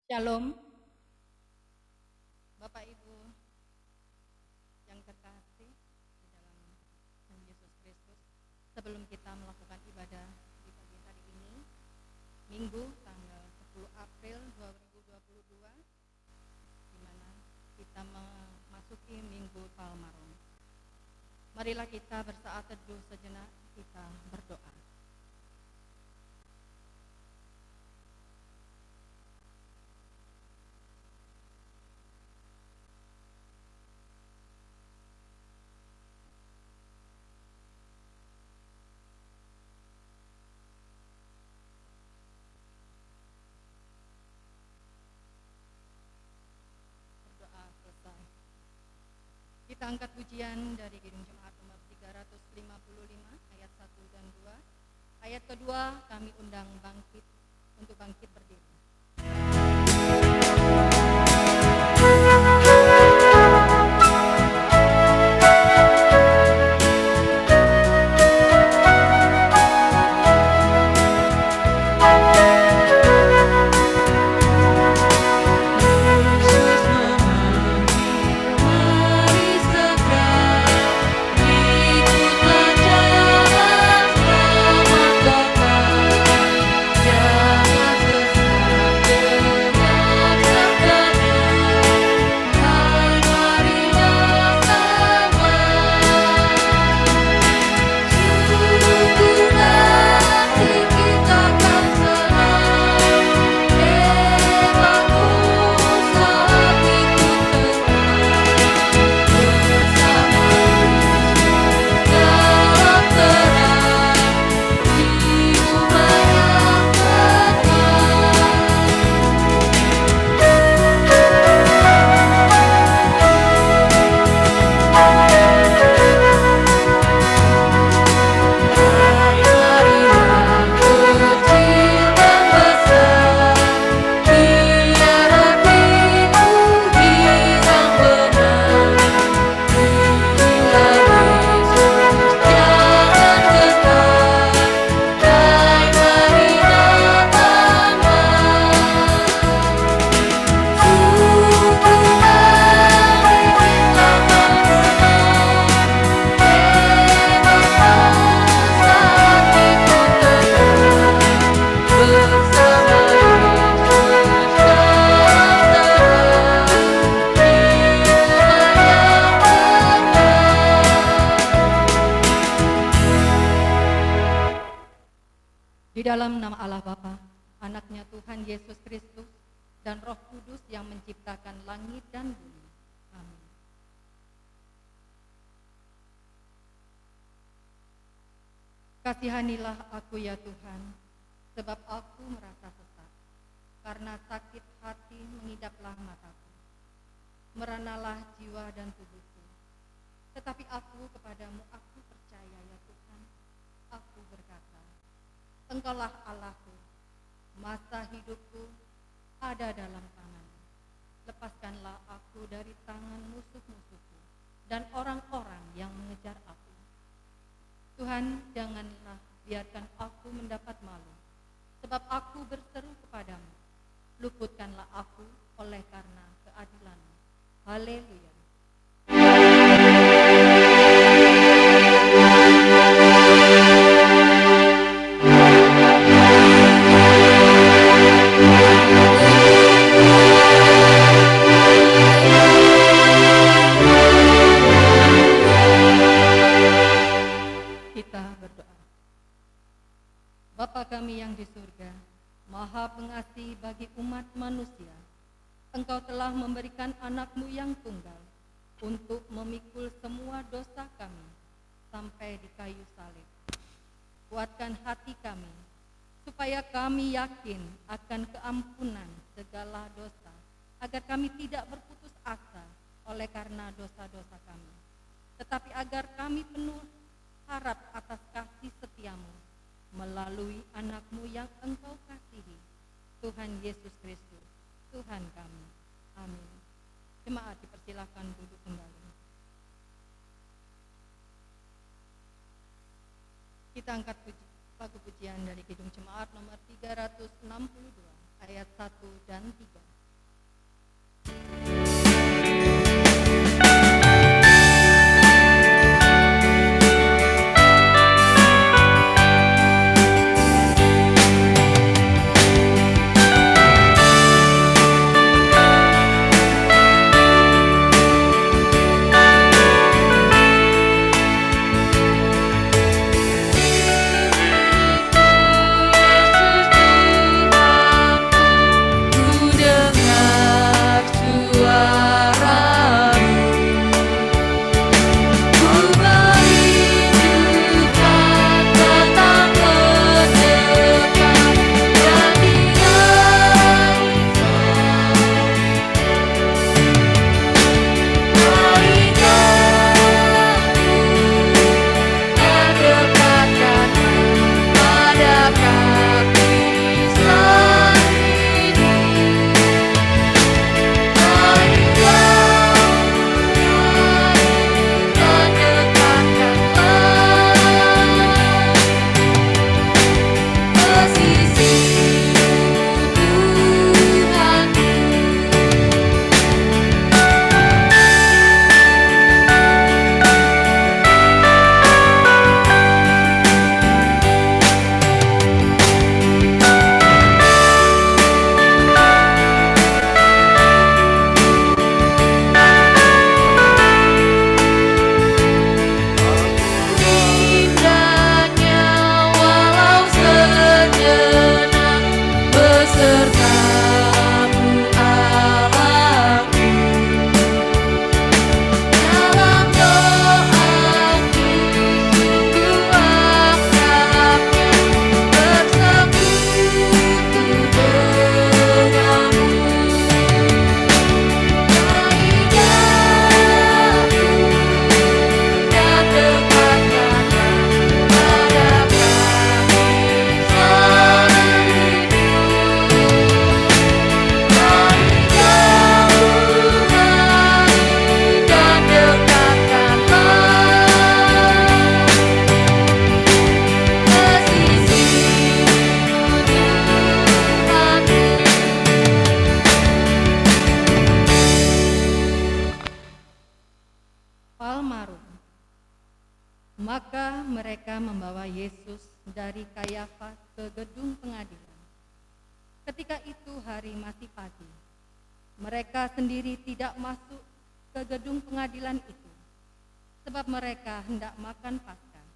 Shalom, Bapak Ibu yang terkasih di dalam Tuhan Yesus Kristus. Sebelum kita melakukan ibadah di pagi hari ini, Minggu tanggal 10 April 2022, di mana kita memasuki Minggu Palmarum. Marilah kita bersaat teduh sejenak, kita berdoa. Berdoa selesai. Kita angkat pujian dari Kidung Jemaat nomor 355 ayat 1 dan 2. Ayat kedua kami undang bangkit untuk bangkit berdiri. Di dalam nama Allah Bapa, Anaknya Tuhan Yesus Kristus, dan Roh Kudus yang menciptakan langit dan bumi. Amin. Kasihanilah aku ya Tuhan, sebab aku merasa sesak. Karena sakit hati mengidaplah mataku. Meranalah jiwa dan tubuhku. Tetapi aku kepadamu aku percaya ya Tuhan. Aku berkata, Engkaulah Allahku, masa hidupku ada dalam tangan-Mu. Lepaskanlah aku dari tangan musuh-musuhku dan orang-orang yang mengejar aku. Tuhan, janganlah biarkan aku mendapat malu, sebab aku berseru kepadamu. Luputkanlah aku oleh karena keadilan-Mu. Haleluya. Kita berdoa. Bapa kami yang di surga, Maha Pengasih bagi umat manusia, Engkau telah memberikan anak-Mu yang tunggal untuk memikul semua dosa kami sampai di kayu salib. Kuatkan hati kami, supaya kami yakin akan keampunan segala dosa, agar kami tidak berputus asa oleh karena dosa-dosa kami, tetapi agar kami penuh harap atas kasih setia-Mu melalui anak-Mu yang Engkau kasihi, Tuhan Yesus Kristus, Tuhan kami. Amin. Jemaat dipersilakan duduk kembali. Kita angkat lagu pujian dari Kidung Jemaat nomor 362 ayat 1 dan 3. Maka mereka membawa Yesus dari Kayafas ke gedung pengadilan. Ketika itu hari masih pagi. Mereka sendiri tidak masuk ke gedung pengadilan itu, sebab mereka hendak makan Paskah.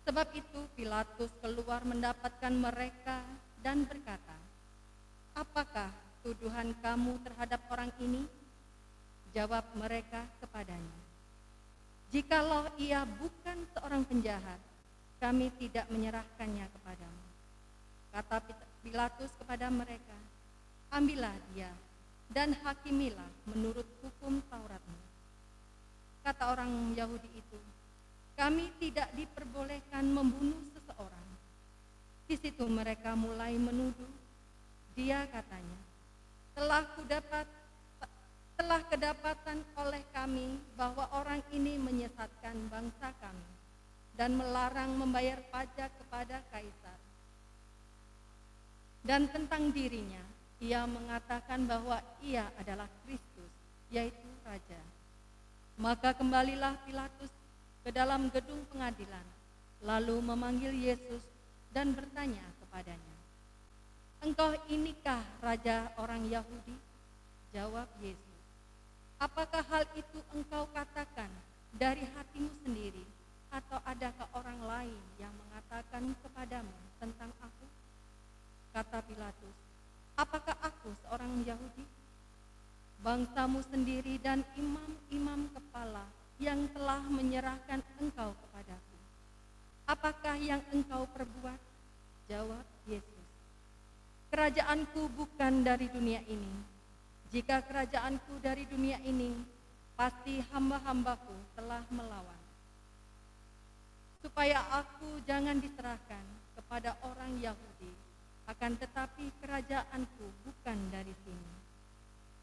Sebab itu Pilatus keluar mendapatkan mereka dan berkata, "Apakah tuduhan kamu terhadap orang ini?" Jawab mereka kepadanya, "Jikalau ia bukan seorang penjahat, kami tidak menyerahkannya kepadamu." Kata Pilatus kepada mereka, "Ambillah dia dan hakimilah menurut hukum Tauratmu." Kata orang Yahudi itu, "Kami tidak diperbolehkan membunuh seseorang." Di situ mereka mulai menuduh. Dia katanya, telah kedapatan oleh kami bahwa orang ini menyesatkan bangsa kami dan melarang membayar pajak kepada Kaisar. Dan tentang dirinya, ia mengatakan bahwa ia adalah Kristus, yaitu Raja. Maka kembalilah Pilatus ke dalam gedung pengadilan, lalu memanggil Yesus dan bertanya kepadanya, "Engkau inikah Raja orang Yahudi?" Jawab Yesus, "Apakah hal itu engkau katakan dari hatimu sendiri, atau adakah orang lain yang mengatakan kepadamu tentang aku?" Kata Pilatus, "Apakah aku seorang Yahudi? Bangsamu sendiri dan imam-imam kepala yang telah menyerahkan engkau kepadaku. Apakah yang engkau perbuat?" Jawab Yesus, "Kerajaanku bukan dari dunia ini. Jika kerajaanku dari dunia ini, pasti hamba-hambaku telah melawan, supaya aku jangan diserahkan kepada orang Yahudi. Akan tetapi kerajaanku bukan dari sini."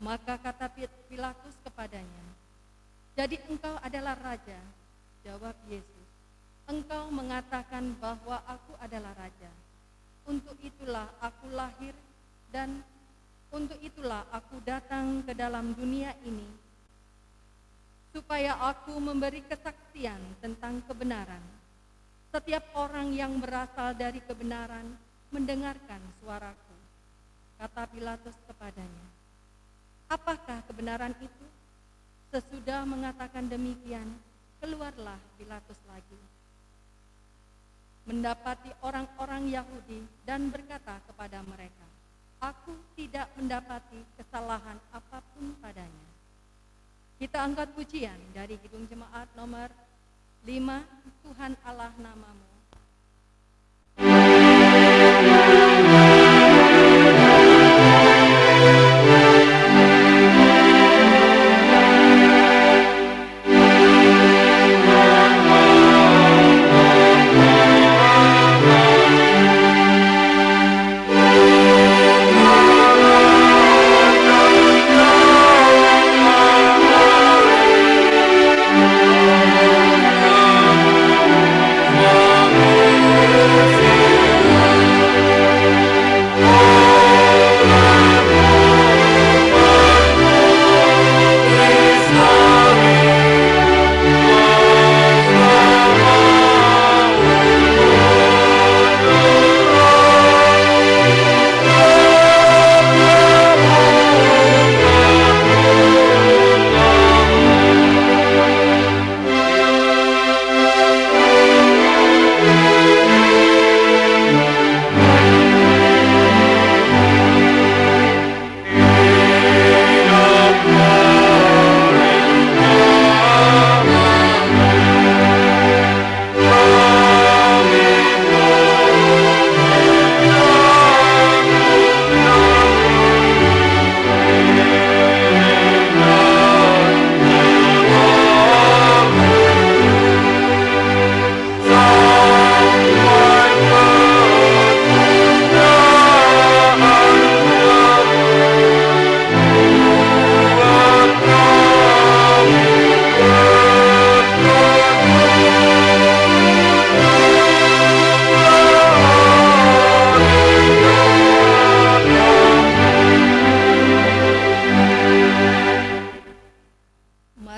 Maka kata Pilatus kepadanya, "Jadi engkau adalah raja?" Jawab Yesus, "Engkau mengatakan bahwa aku adalah raja. Untuk itulah aku lahir dan Untuk itulah aku datang ke dalam dunia ini, supaya aku memberi kesaksian tentang kebenaran. Setiap orang yang berasal dari kebenaran mendengarkan suaraku. Kata Pilatus kepadanya, apakah kebenaran itu? Sesudah mengatakan demikian, keluarlah Pilatus lagi, mendapati orang-orang Yahudi dan berkata kepada mereka, aku tidak mendapati kesalahan apapun padanya. Kita angkat pujian dari Kidung Jemaat nomor 5, Tuhan Allah namamu.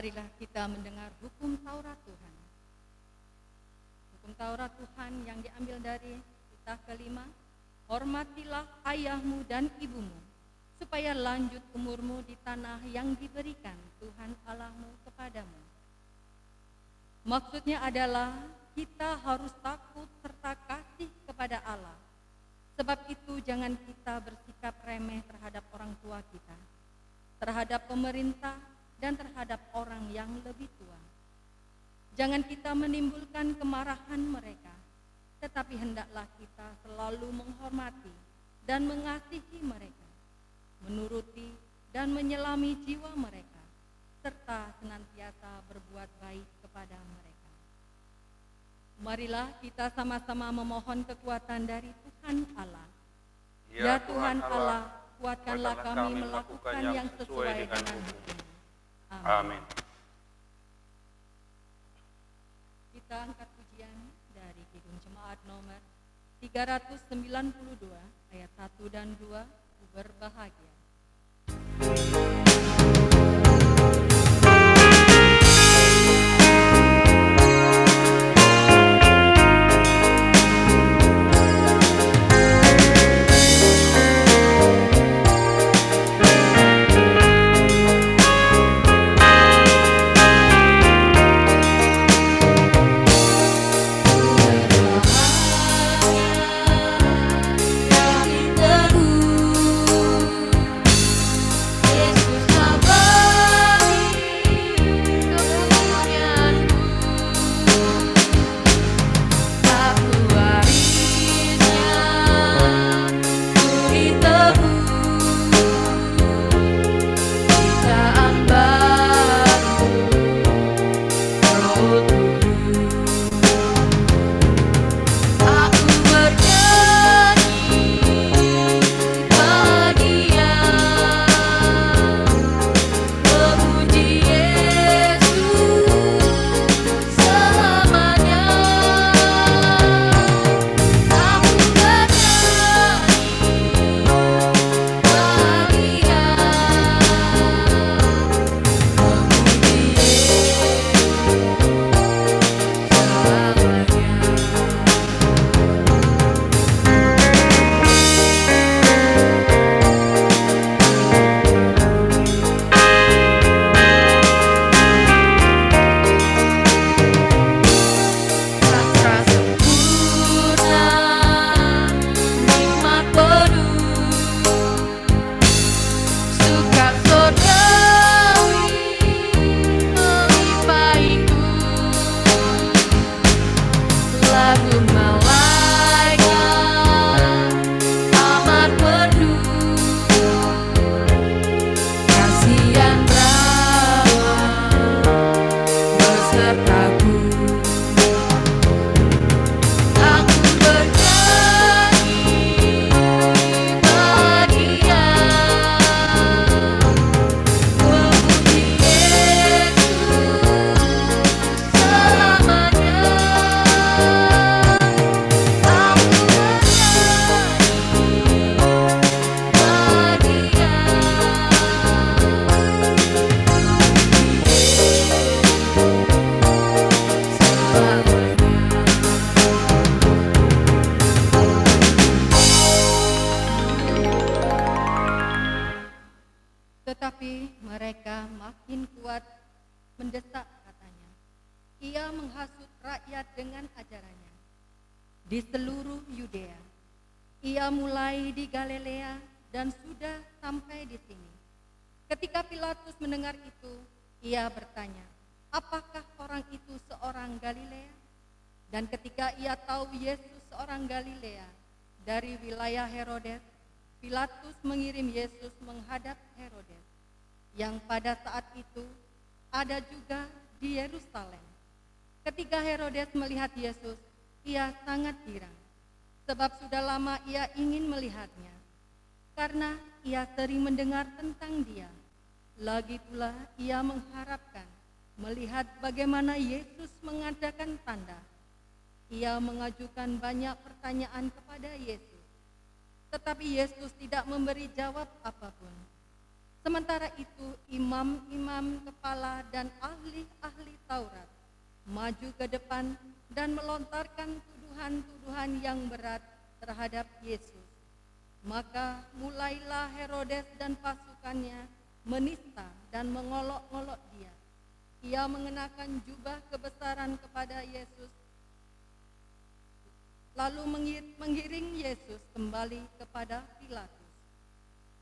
Marilah kita mendengar hukum Taurat Tuhan. Hukum Taurat Tuhan yang diambil dari kitab kelima, hormatilah ayahmu dan ibumu, supaya lanjut umurmu di tanah yang diberikan Tuhan Allahmu kepadamu. Maksudnya adalah kita harus takut serta kasih kepada Allah. Sebab itu jangan kita bersikap remeh terhadap orang tua kita, terhadap pemerintah, dan terhadap orang yang lebih tua. Jangan kita menimbulkan kemarahan mereka, tetapi hendaklah kita selalu menghormati dan mengasihi mereka, menuruti dan menyelami jiwa mereka, serta senantiasa berbuat baik kepada mereka. Marilah kita sama-sama memohon kekuatan dari Tuhan Allah. Ya Tuhan Allah, kuatkanlah kami melakukan yang sesuai dengan hukum. Amin. Kita angkat pujian dari Kidung Jemaat nomor 392 ayat 1 dan 2, berbahagia. Tetapi mereka makin kuat mendesak katanya. Ia menghasut rakyat dengan ajarannya di seluruh Yudea. Ia mulai di Galilea dan sudah sampai di sini. Ketika Pilatus mendengar itu, ia bertanya, apakah orang itu seorang Galilea? Dan ketika ia tahu Yesus seorang Galilea dari wilayah Herodes, Pilatus mengirim Yesus menghadap Herodes, yang pada saat itu ada juga di Yerusalem. Ketika Herodes melihat Yesus, ia sangat girang, sebab sudah lama ia ingin melihatnya, karena ia sering mendengar tentang dia. Lagi pula ia mengharapkan melihat bagaimana Yesus mengadakan tanda. Ia mengajukan banyak pertanyaan kepada Yesus, tetapi Yesus tidak memberi jawab apapun. Sementara itu imam-imam kepala dan ahli-ahli Taurat maju ke depan dan melontarkan tuduhan-tuduhan yang berat terhadap Yesus. Maka mulailah Herodes dan pasukannya menista dan mengolok-olok dia. Ia mengenakan jubah kebesaran kepada Yesus, lalu mengiring Yesus kembali kepada Pilatus.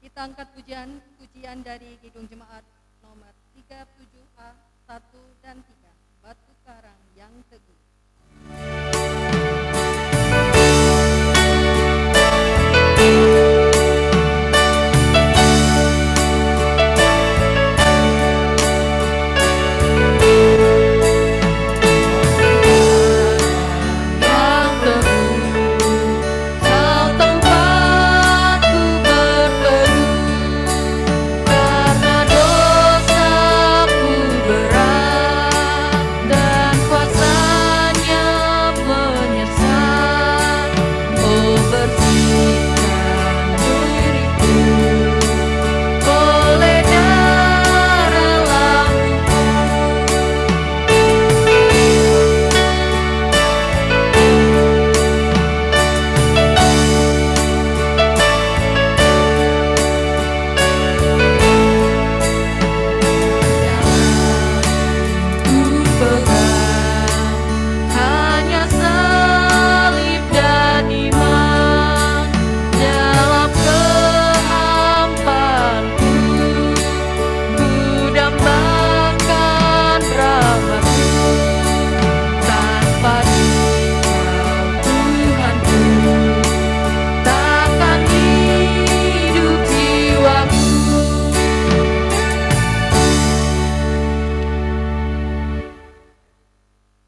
Kita angkat pujian dari Kidung Jemaat nomor 37A 1 dan 3, Batu Karang yang Teguh.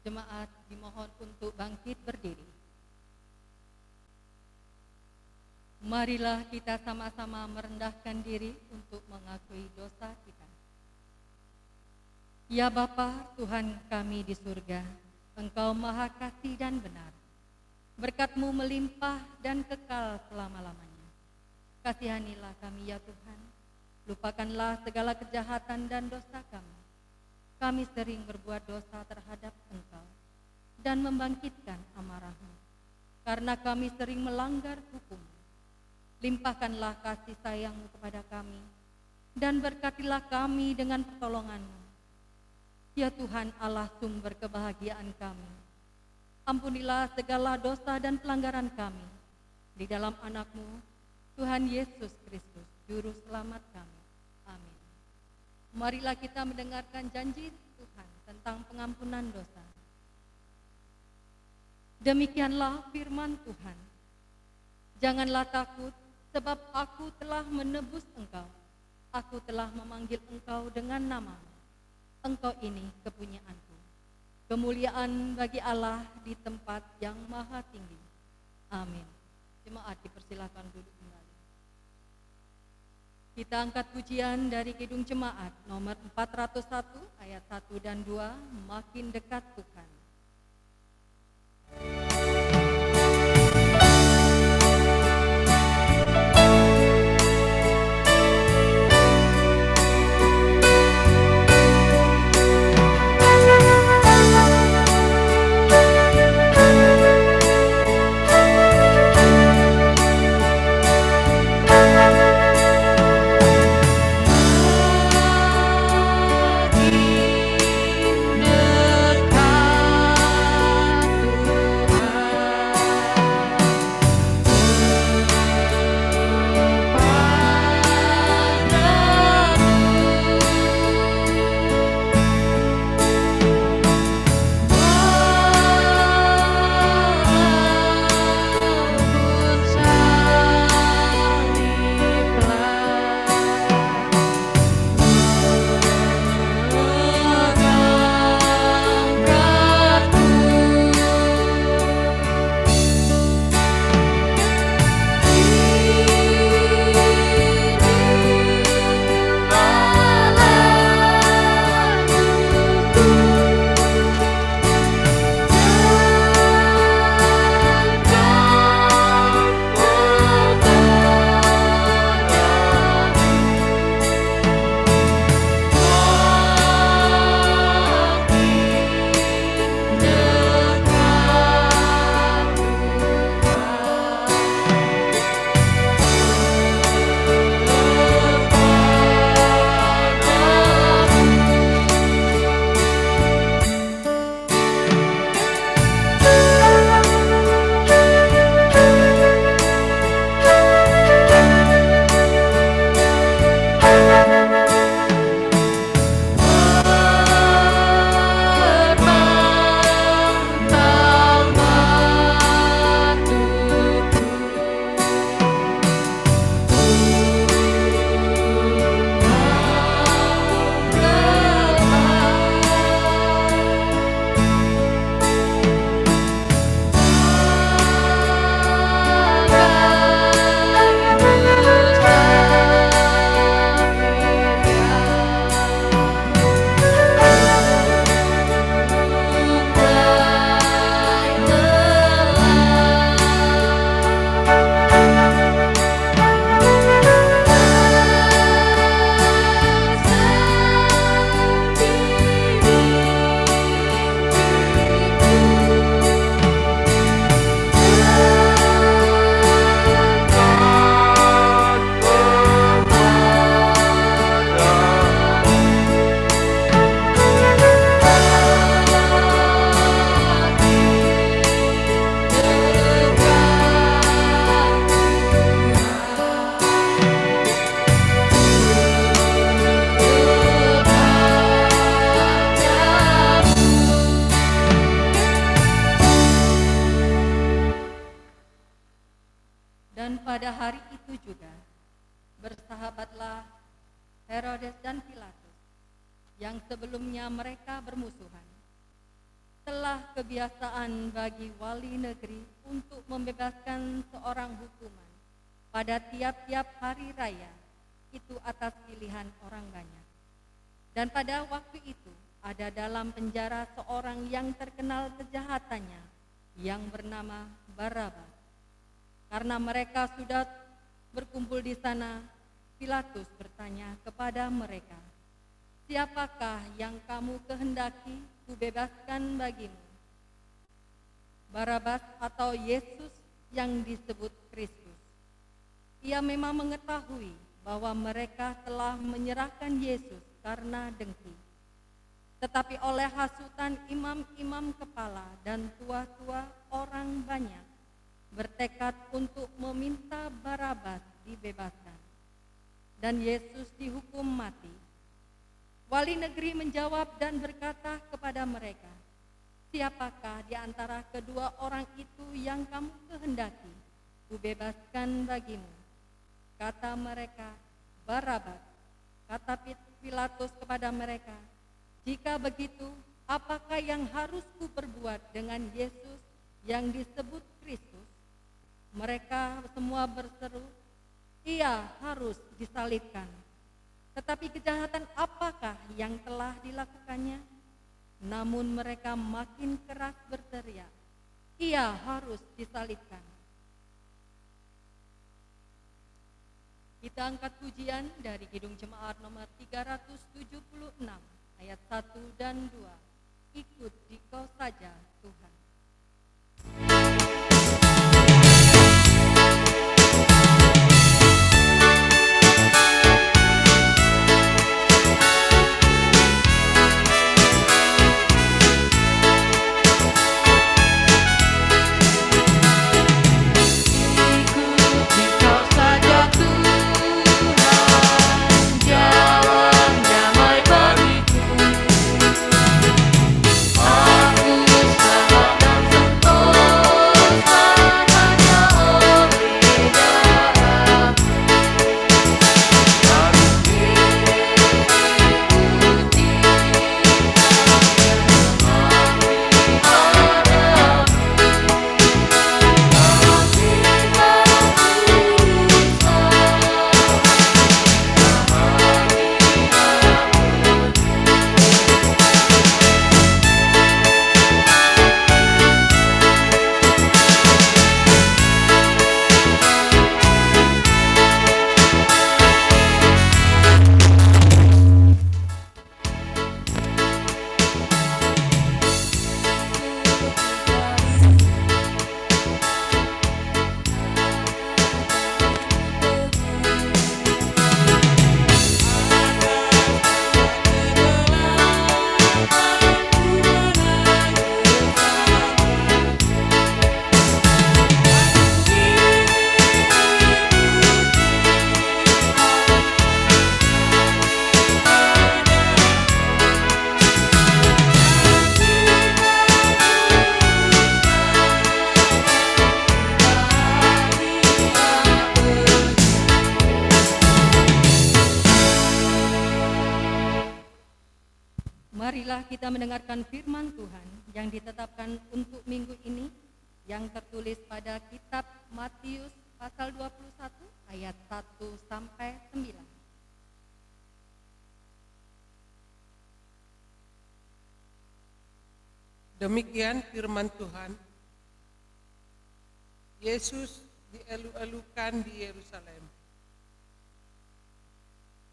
Jemaat dimohon untuk bangkit berdiri. Marilah kita sama-sama merendahkan diri untuk mengakui dosa kita. Ya Bapa, Tuhan kami di surga, Engkau maha kasih dan benar. Berkat-Mu melimpah dan kekal selama-lamanya. Kasihanilah kami ya Tuhan, lupakanlah segala kejahatan dan dosa kami. Kami sering berbuat dosa terhadap Engkau dan membangkitkan amarah-Mu. Karena kami sering melanggar hukum, limpahkanlah kasih sayang-Mu kepada kami dan berkatilah kami dengan pertolongan-Mu. Ya Tuhan Allah sumber kebahagiaan kami, ampunilah segala dosa dan pelanggaran kami di dalam anak-Mu, Tuhan Yesus Kristus, Juru Selamat kami. Amin. Marilah kita mendengarkan janji Tuhan tentang pengampunan dosa. Demikianlah firman Tuhan. Janganlah takut, sebab aku telah menebus engkau. Aku telah memanggil engkau dengan nama. Engkau ini kepunyaanku. Kemuliaan bagi Allah di tempat yang maha tinggi. Amin. Jemaat dipersilakan duduk kembali. Kita angkat pujian dari Kidung Jemaat nomor 401 ayat 1 dan 2, Makin Dekat Tuhan. bersahabatlah Herodes dan Pilatus, yang sebelumnya mereka bermusuhan. Telah kebiasaan bagi wali negeri untuk membebaskan seorang hukuman pada tiap-tiap hari raya, itu atas pilihan orang banyak. Dan pada waktu itu ada dalam penjara seorang yang terkenal kejahatannya, yang bernama Barabas. Karena mereka sudah berkumpul di sana, Pilatus bertanya kepada mereka, "Siapakah yang kamu kehendaki kubebaskan bagimu? Barabas atau Yesus yang disebut Kristus?" Ia memang mengetahui bahwa mereka telah menyerahkan Yesus karena dengki. Tetapi oleh hasutan imam-imam kepala dan tua-tua orang banyak, bertekad untuk meminta Barabas dibebaskan dan Yesus dihukum mati. Wali negeri menjawab dan berkata kepada mereka, "Siapakah di antara kedua orang itu yang kamu kehendaki kubebaskan bagimu?" Kata mereka, "Barabas." Kata Pilatus kepada mereka, "Jika begitu, apakah yang harus kuperbuat dengan Yesus yang disebut Kristus?" Mereka semua berseru, "Ia harus disalibkan." Tetapi kejahatan apakah yang telah dilakukannya? Namun mereka makin keras berteriak, "Ia harus disalibkan." Kita angkat pujian dari Kidung Jemaat nomor 376, ayat 1 dan 2. Ikut Dikau saja Tuhan. Marilah kita mendengarkan firman Tuhan yang ditetapkan untuk minggu ini, yang tertulis pada kitab Matius pasal 21 ayat 1 sampai 9. Demikian firman Tuhan. Yesus dielu-elukan di Yerusalem.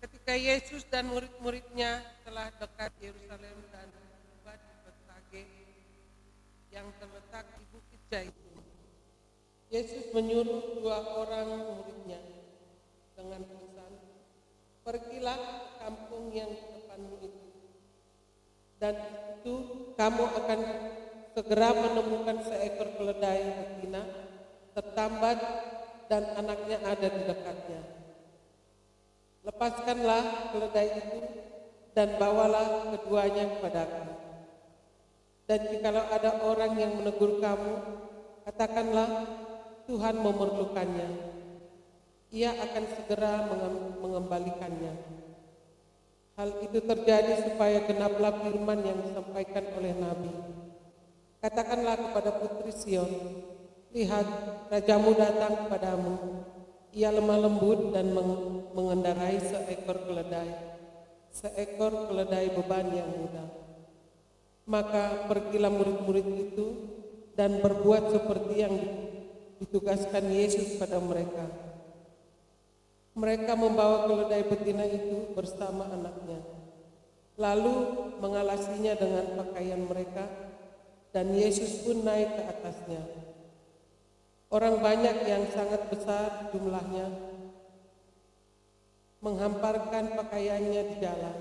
Ketika Yesus dan murid-muridnya telah dekat Yerusalem dan tiba di Betfage yang terletak di Bukit Zaitun, Yesus menyuruh 2 orang muridnya dengan pesan, "Pergilah ke kampung yang di depanmu itu, dan di situ kamu akan segera menemukan seekor keledai betina tertambat dan anaknya ada di dekatnya. Lepaskanlah keledai itu dan bawalah keduanya kepadaku. Dan jikalau ada orang yang menegur kamu, katakanlah, Tuhan memerlukannya, ia akan segera mengembalikannya. Hal itu terjadi supaya genaplah firman yang disampaikan oleh Nabi. Katakanlah kepada putri Sion, lihat, rajamu datang kepadamu. Ia lemah lembut dan mengendarai seekor keledai beban yang mudah. Maka pergilah murid-murid itu dan berbuat seperti yang ditugaskan Yesus pada mereka. Mereka membawa keledai betina itu bersama anaknya, lalu mengalasinya dengan pakaian mereka, dan Yesus pun naik ke atasnya. Orang banyak yang sangat besar jumlahnya menghamparkan pakaiannya di jalan.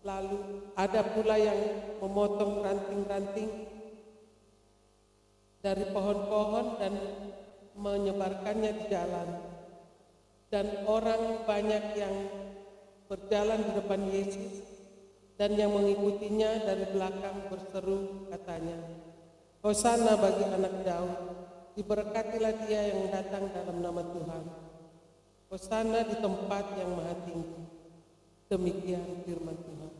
Lalu ada pula yang memotong ranting-ranting dari pohon-pohon dan menyebarkannya di jalan. Dan orang banyak yang berjalan di depan Yesus dan yang mengikutinya dari belakang berseru, katanya, Hosana bagi anak Daud, diberkatilah dia yang datang dalam nama Tuhan. Hosana di tempat yang maha tinggi. Demikian firman Tuhan.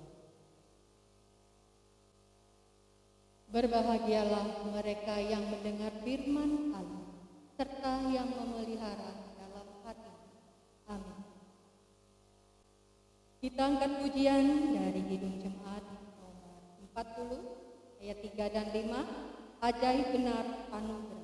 Berbahagialah mereka yang mendengar firman Allah, serta yang memelihara dalam hati. Amin. Kita angkat pujian dari Kidung Jemaat nomor 40, ayat 3 dan 5, Ajaib Benar Anugerah.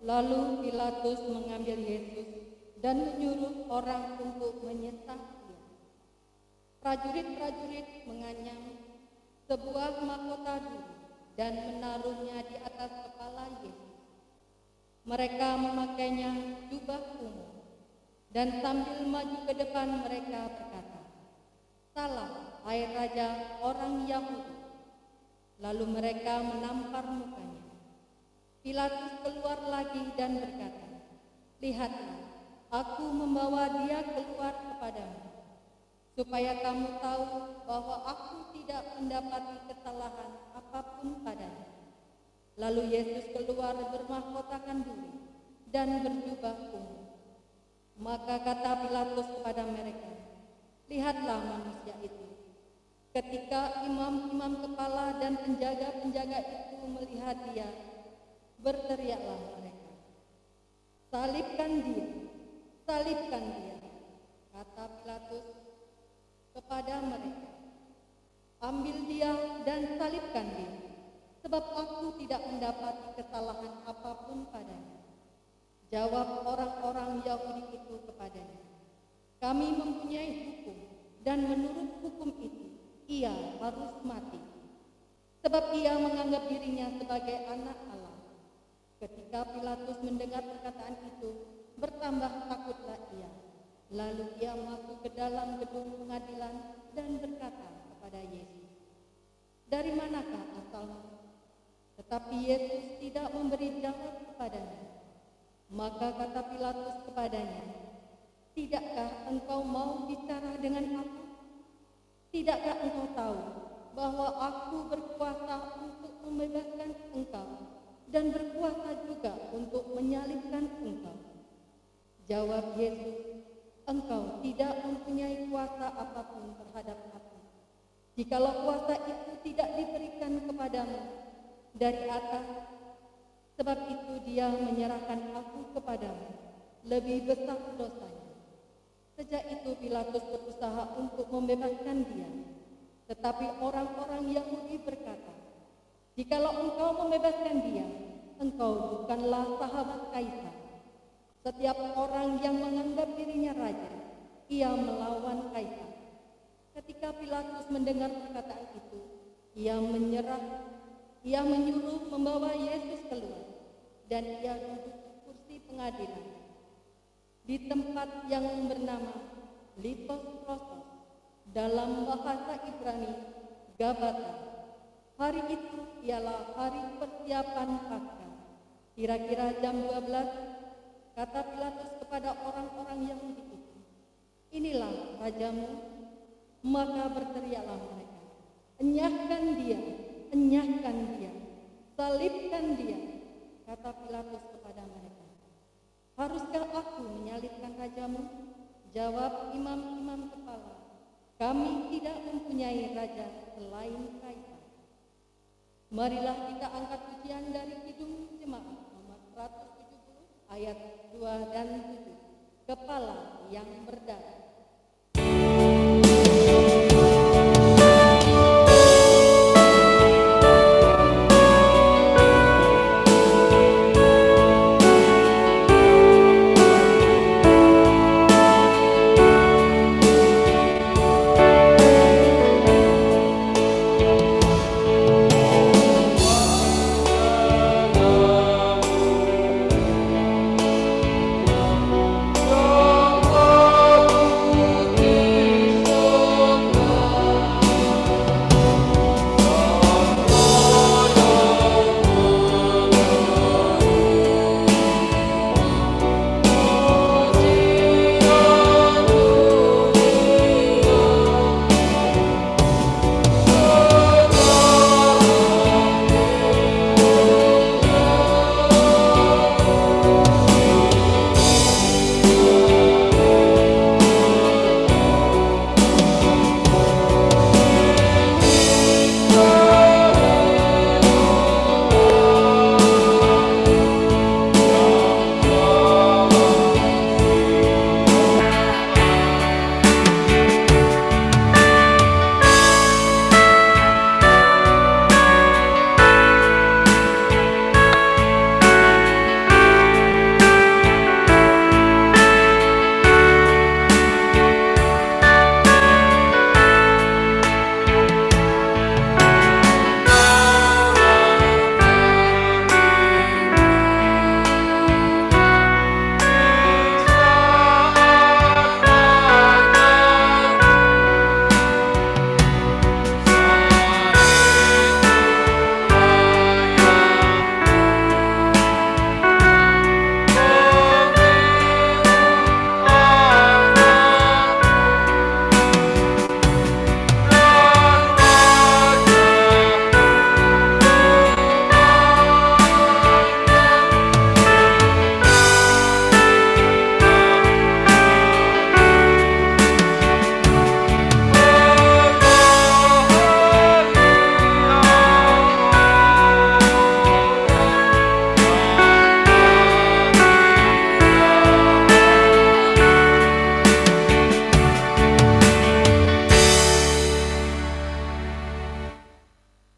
Lalu Pilatus mengambil Yesus dan menyuruh orang untuk menyesah dia. Prajurit-prajurit menganyam sebuah mahkota duri dan menaruhnya di atas kepala Yesus. Mereka memakainya jubah ungu, dan sambil maju ke depan mereka berkata, "Salam, hai Raja orang Yahudi." Lalu mereka menampar mukanya. Pilatus keluar lagi dan berkata, "Lihatlah, aku membawa dia keluar kepadamu, supaya kamu tahu bahwa aku tidak mendapati kesalahan apapun padanya." Lalu Yesus keluar bermahkotakan duri dan berjubah ungu. Maka kata Pilatus kepada mereka, "Lihatlah manusia itu." Ketika imam-imam kepala dan penjaga-penjaga itu melihat dia, berteriaklah mereka, "Salibkan dia, salibkan dia," kata Pilatus kepada mereka. "Ambil dia dan salibkan dia, sebab aku tidak mendapati kesalahan apapun padanya." Jawab orang-orang Yahudi itu kepadanya, "Kami mempunyai hukum, dan menurut hukum itu ia harus mati, sebab ia menganggap dirinya sebagai anak Allah." Ketika Pilatus mendengar perkataan itu, bertambah takutlah ia. Lalu ia masuk ke dalam gedung pengadilan dan berkata kepada Yesus, "Dari manakah asalmu?" Tetapi Yesus tidak memberi jawab kepadanya. Maka kata Pilatus kepadanya, "Tidakkah engkau mau bicara dengan aku? Tidakkah engkau tahu bahwa aku berkuasa untuk membebaskan engkau dan berkuasa juga untuk menyalibkan engkau?" Jawab Yesus, "Engkau tidak mempunyai kuasa apapun terhadap aku. Jikalau kuasa itu tidak diberikan kepadamu dari atas, sebab itu dia menyerahkan aku kepadamu, lebih besar dosanya." Sejak itu Pilatus berusaha untuk membebaskan dia. Tetapi orang-orang Yahudi berkata, "Jikalau engkau membebaskan dia, engkau bukanlah sahabat Kaisar. Setiap orang yang menganggap dirinya raja, ia melawan Kaisar." Ketika Pilatus mendengar perkataan itu, ia menyuruh membawa Yesus keluar, dan ia duduk di kursi pengadilan di tempat yang bernama Litos Prosos, dalam bahasa Ibrani Gabata. Hari itu ialah hari persiapan Paskah. Kira-kira jam 12, kata Pilatus kepada orang-orang Yahudi itu, "Inilah rajamu." Maka berteriaklah mereka, "Enyahkan dia, enyahkan dia, salibkan dia." Kata Pilatus kepada mereka, "Haruskah aku menyalibkan rajamu?" Jawab imam-imam kepala, "Kami tidak mempunyai raja selain Kaisar." Marilah kita angkat pujian dari Kidung Jemaat nomor 170 ayat 2 dan 7. Kepala yang berdarah.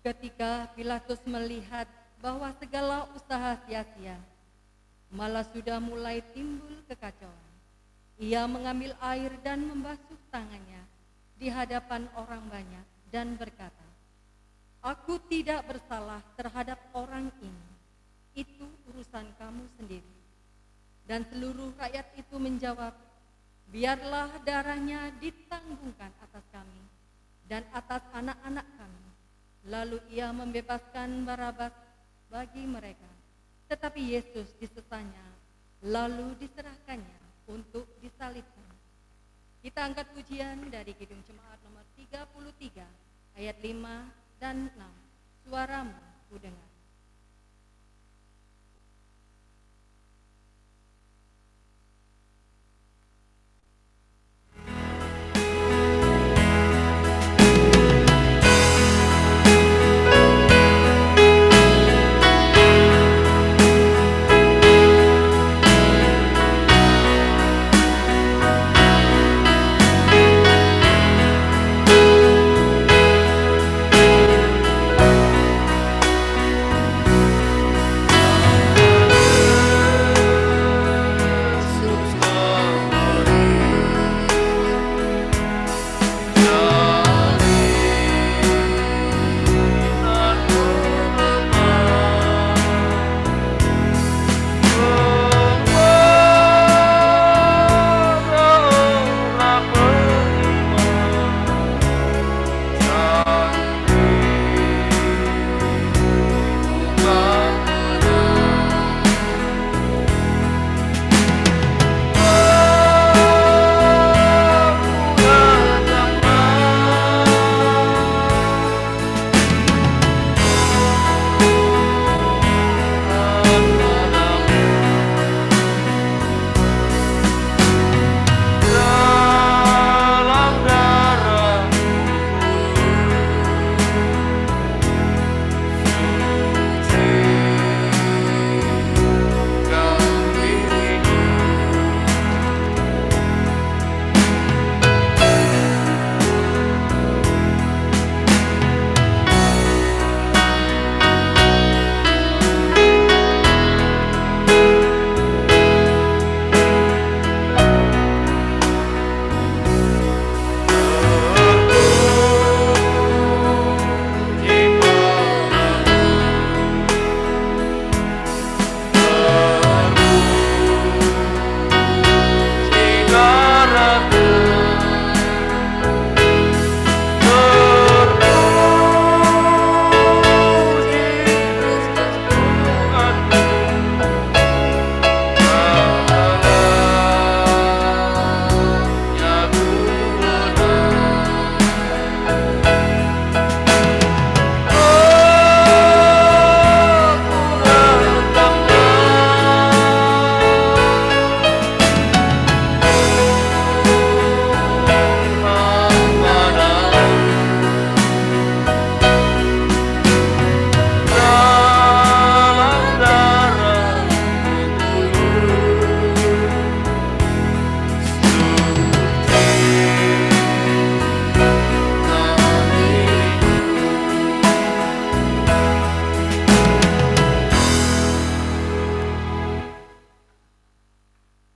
Ketika Pilatus melihat bahwa segala usaha sia-sia, malah sudah mulai timbul kekacauan, ia mengambil air dan membasuh tangannya di hadapan orang banyak dan berkata, "Aku tidak bersalah terhadap orang ini. Itu urusan kamu sendiri." Dan seluruh rakyat itu menjawab, biarlah darahnya ditanggungkan atas kami dan atas anak-anak kami. Lalu ia membebaskan Barabas bagi mereka. Tetapi Yesus disesanya, lalu diserahkannya untuk disalibkan. Kita angkat pujian dari Kidung Jemaat nomor 33, ayat 5 dan 6. Suaramu ku dengar.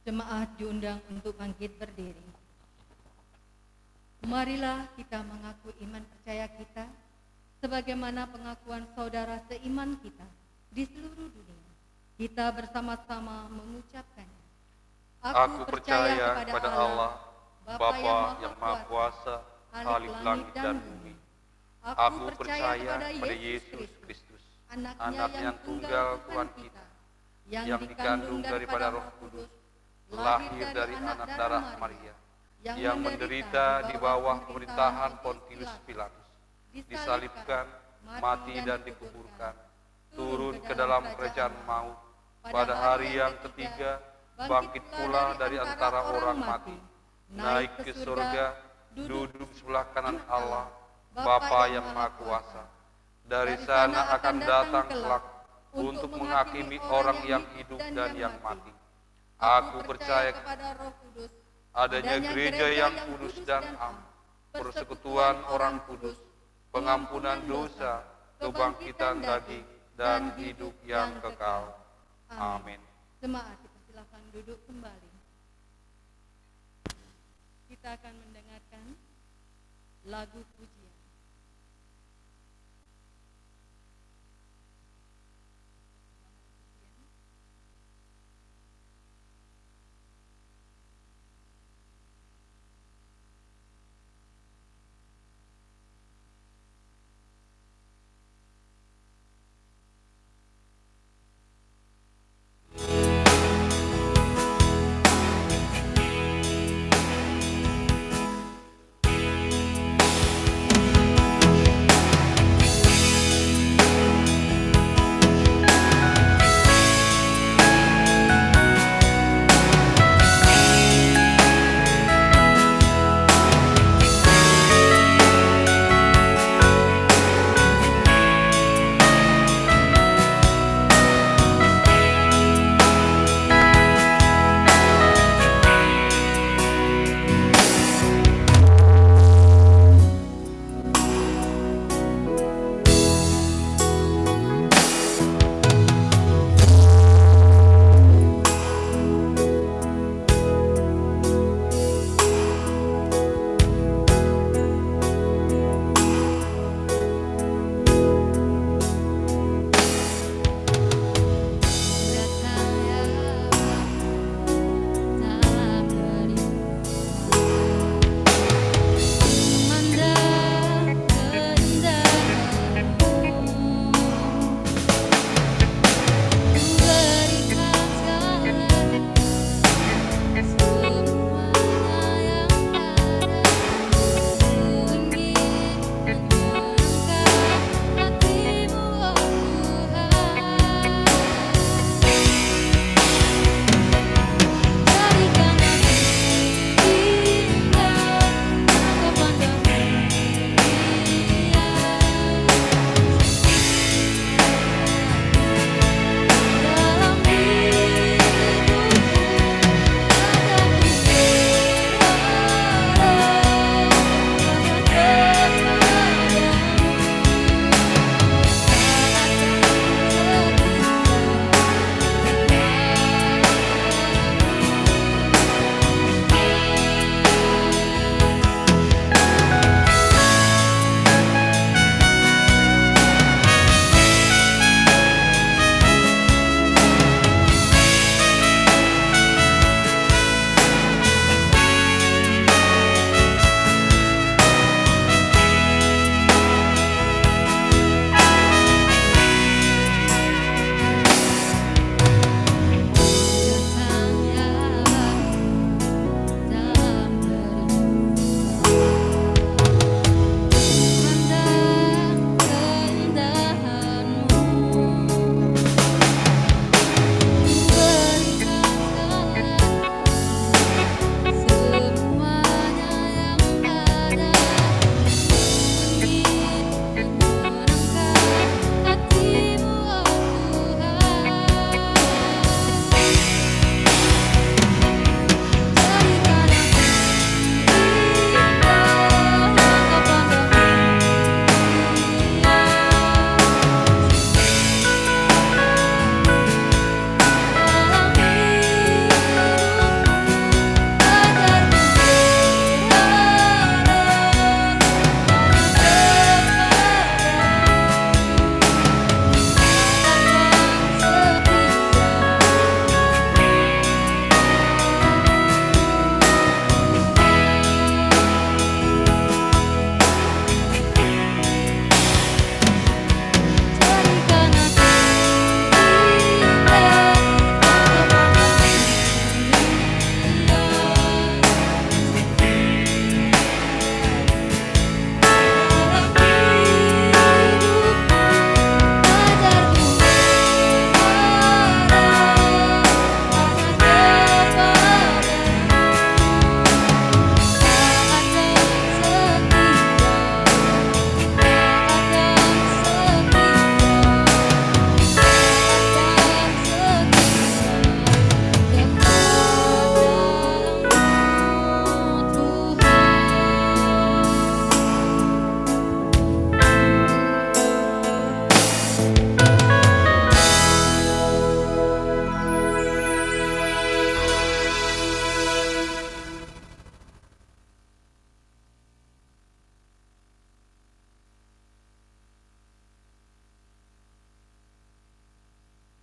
Jemaat diundang untuk bangkit berdiri. Marilah kita mengaku iman percaya kita sebagaimana pengakuan saudara seiman kita di seluruh dunia. Kita bersama-sama mengucapkannya. Aku percaya kepada Allah, Bapa yang Maha Kuasa, Khalik langit dan bumi. Aku percaya kepada Yesus Kristus, Anak yang tunggal Tuhan kita, yang dikandung daripada Roh Kudus, lahir dari anak darah Maria, yang menderita di bawah pemerintahan Pontius Pilatus, disalibkan, mati dan dikuburkan, turun ke dalam kerajaan maut, pada hari yang ketiga bangkit pula dari antara orang mati, naik ke surga, duduk sebelah kanan Allah, Bapa yang Maha Kuasa. Dari sana akan datang kelak untuk menghakimi orang yang hidup dan yang mati. Aku percaya kepada Roh Kudus, adanya gereja yang kudus dan am, persekutuan orang kudus, pengampunan dosa, kebangkitan daging, dan hidup yang kekal. Amin. Jemaat, kita silakan duduk kembali. Kita akan mendengarkan lagu pujian.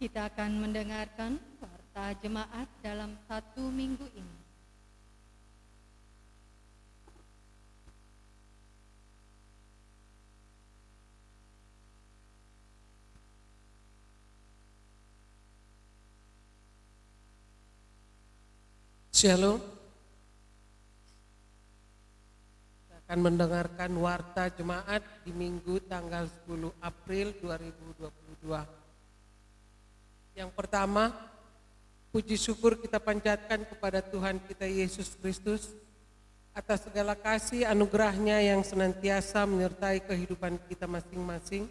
Kita akan mendengarkan warta jemaat dalam 1 minggu ini. Shalom. Kita akan mendengarkan warta jemaat di Minggu tanggal 10 April 2022. Yang pertama, puji syukur kita panjatkan kepada Tuhan kita Yesus Kristus atas segala kasih anugerah-Nya yang senantiasa menyertai kehidupan kita masing-masing,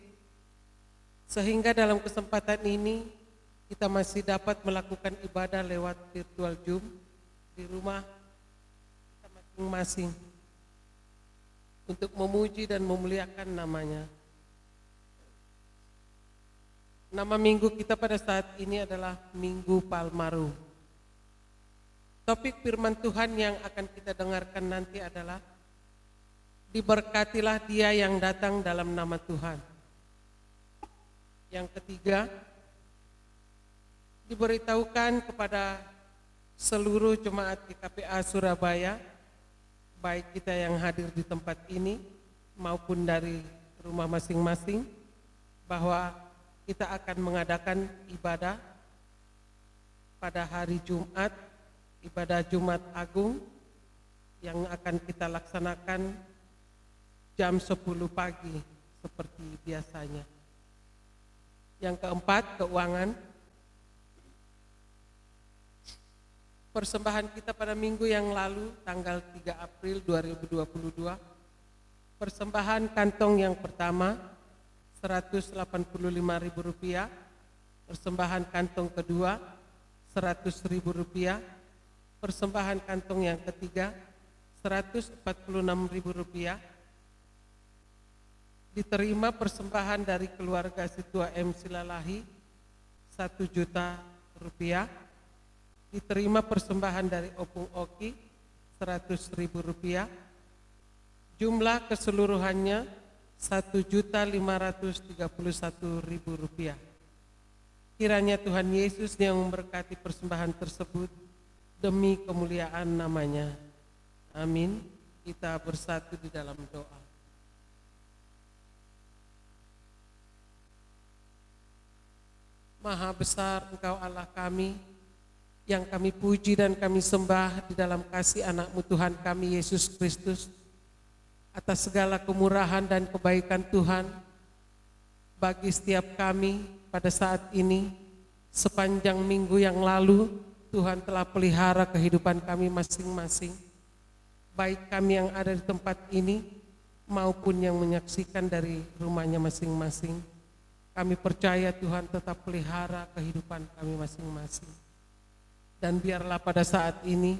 sehingga dalam kesempatan ini kita masih dapat melakukan ibadah lewat virtual Zoom di rumah kita masing-masing untuk memuji dan memuliakan nama-Nya. Nama minggu kita pada saat ini adalah Minggu Palmarum. Topik firman Tuhan yang akan kita dengarkan nanti adalah diberkatilah dia yang datang dalam nama Tuhan. Yang ketiga, diberitahukan kepada seluruh jemaat GKPA Surabaya, baik kita yang hadir di tempat ini maupun dari rumah masing-masing, bahwa kita akan mengadakan ibadah pada hari Jumat, ibadah Jumat Agung yang akan kita laksanakan jam 10 pagi seperti biasanya. Yang keempat, keuangan. Persembahan kita pada minggu yang lalu tanggal 3 April 2022, persembahan kantong yang pertama Rp185.000, persembahan kantong kedua Rp100.000, persembahan kantong yang ketiga Rp146.000. Diterima persembahan dari keluarga Situa M. Silalahi Rp1 juta. Diterima persembahan dari Opung Oki Rp100.000. Jumlah keseluruhannya Rp1.531.000. Kiranya Tuhan Yesus yang memberkati persembahan tersebut demi kemuliaan nama-Nya. Amin. Kita bersatu di dalam doa. Maha besar Engkau Allah kami, yang kami puji dan kami sembah di dalam kasih anak-Mu Tuhan kami Yesus Kristus, atas segala kemurahan dan kebaikan Tuhan bagi setiap kami pada saat ini. Sepanjang minggu yang lalu Tuhan telah pelihara kehidupan kami masing-masing, baik kami yang ada di tempat ini maupun yang menyaksikan dari rumahnya masing-masing. Kami percaya Tuhan tetap pelihara kehidupan kami masing-masing. Dan biarlah pada saat ini,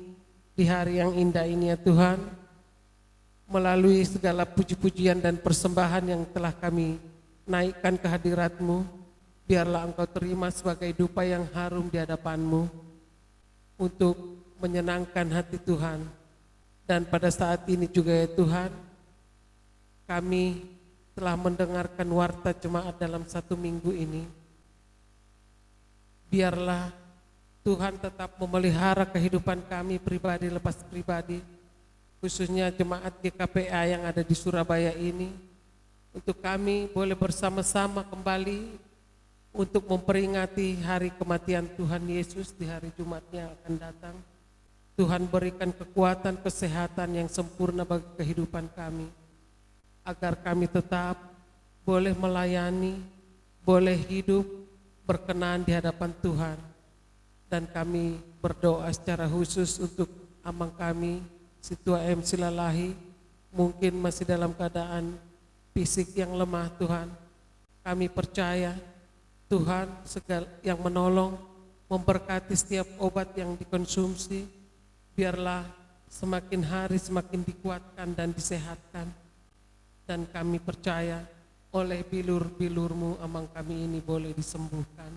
di hari yang indah ini ya Tuhan, melalui segala puji-pujian dan persembahan yang telah kami naikkan ke hadirat-Mu, biarlah Engkau terima sebagai dupa yang harum di hadapan-Mu untuk menyenangkan hati Tuhan. Dan pada saat ini juga ya Tuhan, kami telah mendengarkan warta jemaat dalam 1 minggu ini. Biarlah Tuhan tetap memelihara kehidupan kami pribadi lepas pribadi, khususnya jemaat GKPA yang ada di Surabaya ini, untuk kami boleh bersama-sama kembali untuk memperingati hari kematian Tuhan Yesus di hari Jumat yang akan datang. Tuhan berikan kekuatan, kesehatan yang sempurna bagi kehidupan kami, agar kami tetap boleh melayani, boleh hidup berkenan di hadapan Tuhan. Dan kami berdoa secara khusus untuk amang kami, Situa M. Silalahi, mungkin masih dalam keadaan fisik yang lemah Tuhan. Kami percaya Tuhan segala yang menolong, memberkati setiap obat yang dikonsumsi, biarlah semakin hari semakin dikuatkan dan disehatkan. Dan kami percaya oleh bilur-bilur-Mu amang kami ini boleh disembuhkan.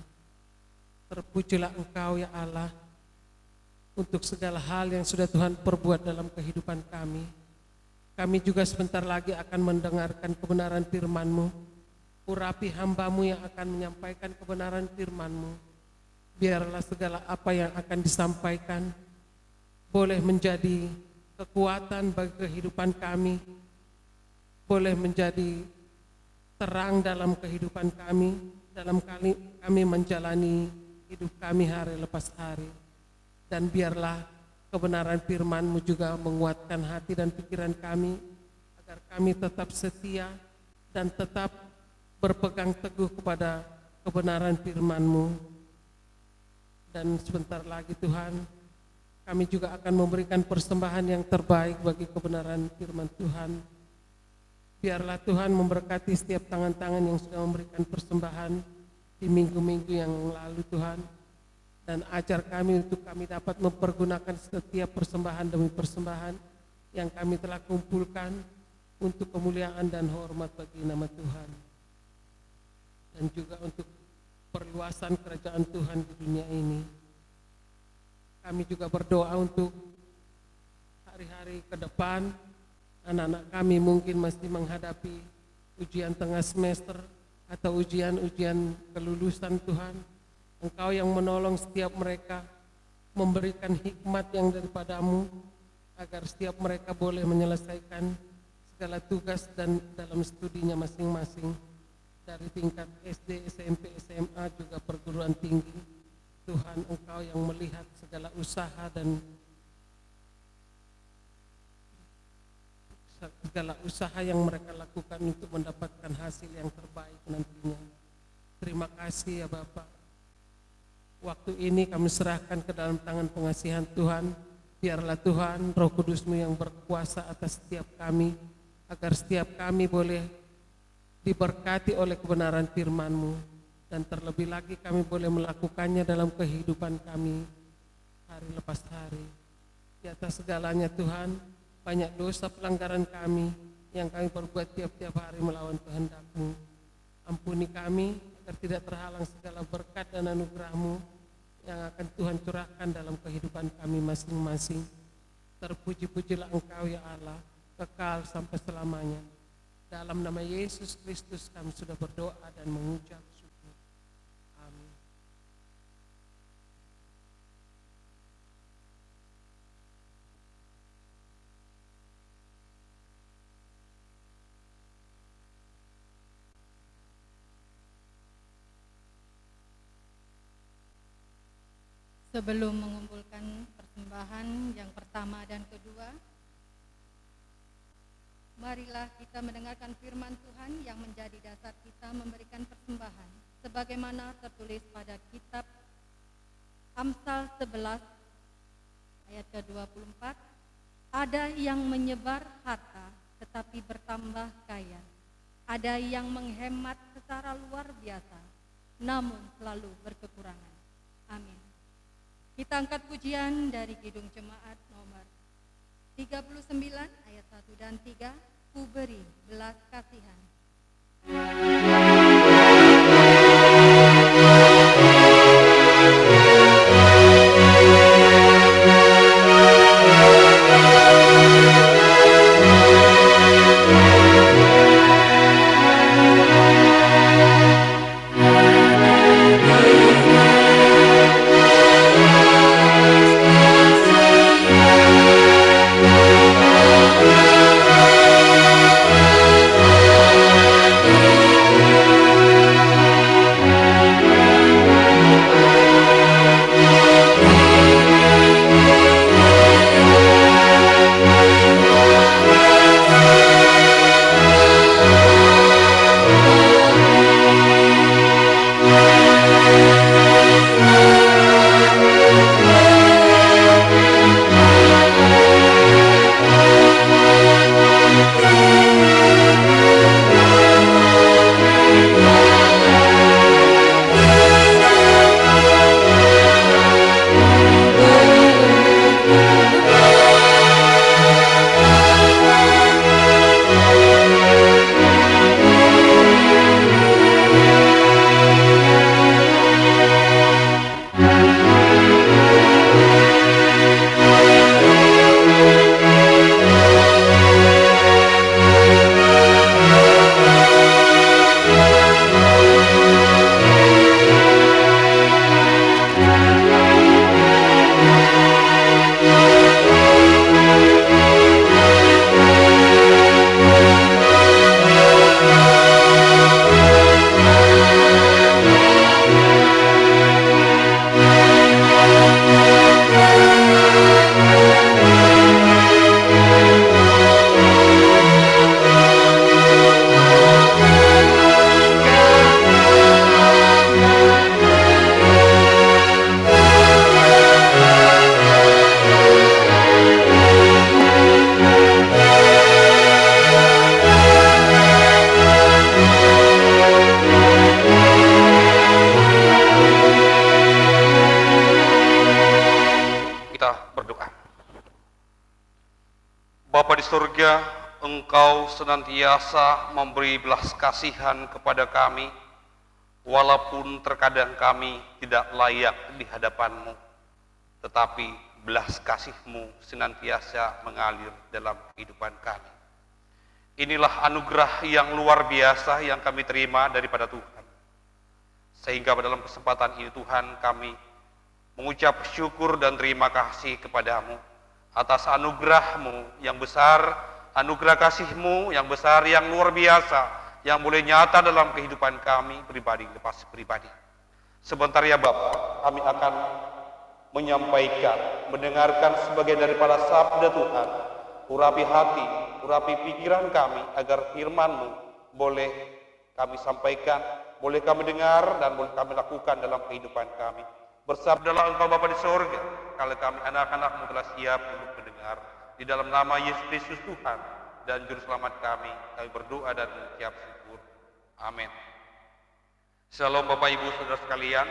Terpujilah Engkau ya Allah untuk segala hal yang sudah Tuhan perbuat dalam kehidupan kami. Kami juga sebentar lagi akan mendengarkan kebenaran firman-Mu. Urapi hamba-Mu yang akan menyampaikan kebenaran firman-Mu. Biarlah segala apa yang akan disampaikan boleh menjadi kekuatan bagi kehidupan kami, boleh menjadi terang dalam kehidupan kami, dalam kami menjalani hidup kami hari lepas hari. Dan biarlah kebenaran firman-Mu juga menguatkan hati dan pikiran kami, agar kami tetap setia dan tetap berpegang teguh kepada kebenaran firman-Mu. Dan sebentar lagi Tuhan, kami juga akan memberikan persembahan yang terbaik bagi kebenaran firman Tuhan. Biarlah Tuhan memberkati setiap tangan-tangan yang sudah memberikan persembahan di minggu-minggu yang lalu Tuhan. Dan ajar kami untuk kami dapat mempergunakan setiap persembahan demi persembahan yang kami telah kumpulkan untuk kemuliaan dan hormat bagi nama Tuhan. Dan juga untuk perluasan kerajaan Tuhan di dunia ini. Kami juga berdoa untuk hari-hari ke depan, anak-anak kami mungkin masih menghadapi ujian tengah semester atau ujian-ujian kelulusan Tuhan. Engkau yang menolong setiap mereka, memberikan hikmat yang daripada-Mu, agar setiap mereka boleh menyelesaikan segala tugas dan dalam studinya masing-masing, dari tingkat SD, SMP, SMA, juga perguruan tinggi. Tuhan, Engkau yang melihat segala usaha dan segala usaha yang mereka lakukan untuk mendapatkan hasil yang terbaik nantinya. Terima kasih ya Bapak. Waktu ini kami serahkan ke dalam tangan pengasihan Tuhan. Biarlah Tuhan, Roh Kudus-Mu yang berkuasa atas setiap kami, agar setiap kami boleh diberkati oleh kebenaran firman-Mu, dan terlebih lagi kami boleh melakukannya dalam kehidupan kami hari lepas hari. Di atas segalanya Tuhan, banyak dosa pelanggaran kami yang kami perbuat tiap-tiap hari melawan kehendak-Mu. Ampuni kami agar tidak terhalang segala berkat dan anugerah-Mu yang akan Tuhan curahkan dalam kehidupan kami masing-masing. Terpuji-pujilah Engkau ya Allah, kekal sampai selamanya. Dalam nama Yesus Kristus kami sudah berdoa dan mengucap syukur. Amin. Sebelum mengumpulkan persembahan yang pertama dan kedua, marilah kita mendengarkan firman Tuhan yang menjadi dasar kita memberikan persembahan, sebagaimana tertulis pada kitab Amsal 11 ayat ke-24. Ada yang menyebar harta tetapi bertambah kaya, ada yang menghemat secara luar biasa namun selalu berkekurangan. Amin. Kita angkat pujian dari Kidung Jemaat nomor 39 ayat 1 dan 3, Ku beri belas kasihan. Ku di surga, Engkau senantiasa memberi belas kasihan kepada kami, walaupun terkadang kami tidak layak di hadapan-Mu, tetapi belas kasih-Mu senantiasa mengalir dalam kehidupan kami. Inilah anugerah yang luar biasa yang kami terima daripada Tuhan. Sehingga dalam kesempatan ini Tuhan, kami mengucap syukur dan terima kasih kepadamu atas anugerah-Mu yang besar, anugerah kasih-Mu yang besar, yang luar biasa, yang boleh nyata dalam kehidupan kami pribadi lepas pribadi. Sebentar ya Bapa, kami akan menyampaikan, mendengarkan sebagian daripada sabda Tuhan. Urapi hati, urapi pikiran kami agar firman-Mu boleh kami sampaikan, boleh kami dengar, dan boleh kami lakukan dalam kehidupan kami. Bersabdalah Engkau Bapa di sorga, kalau kami anak-anak-Mu telah siap untuk mendengar. Di dalam nama Yesus Kristus Tuhan dan Juru Selamat kami berdoa dan mengucap syukur. Amin. Shalom Bapak Ibu Saudara sekalian.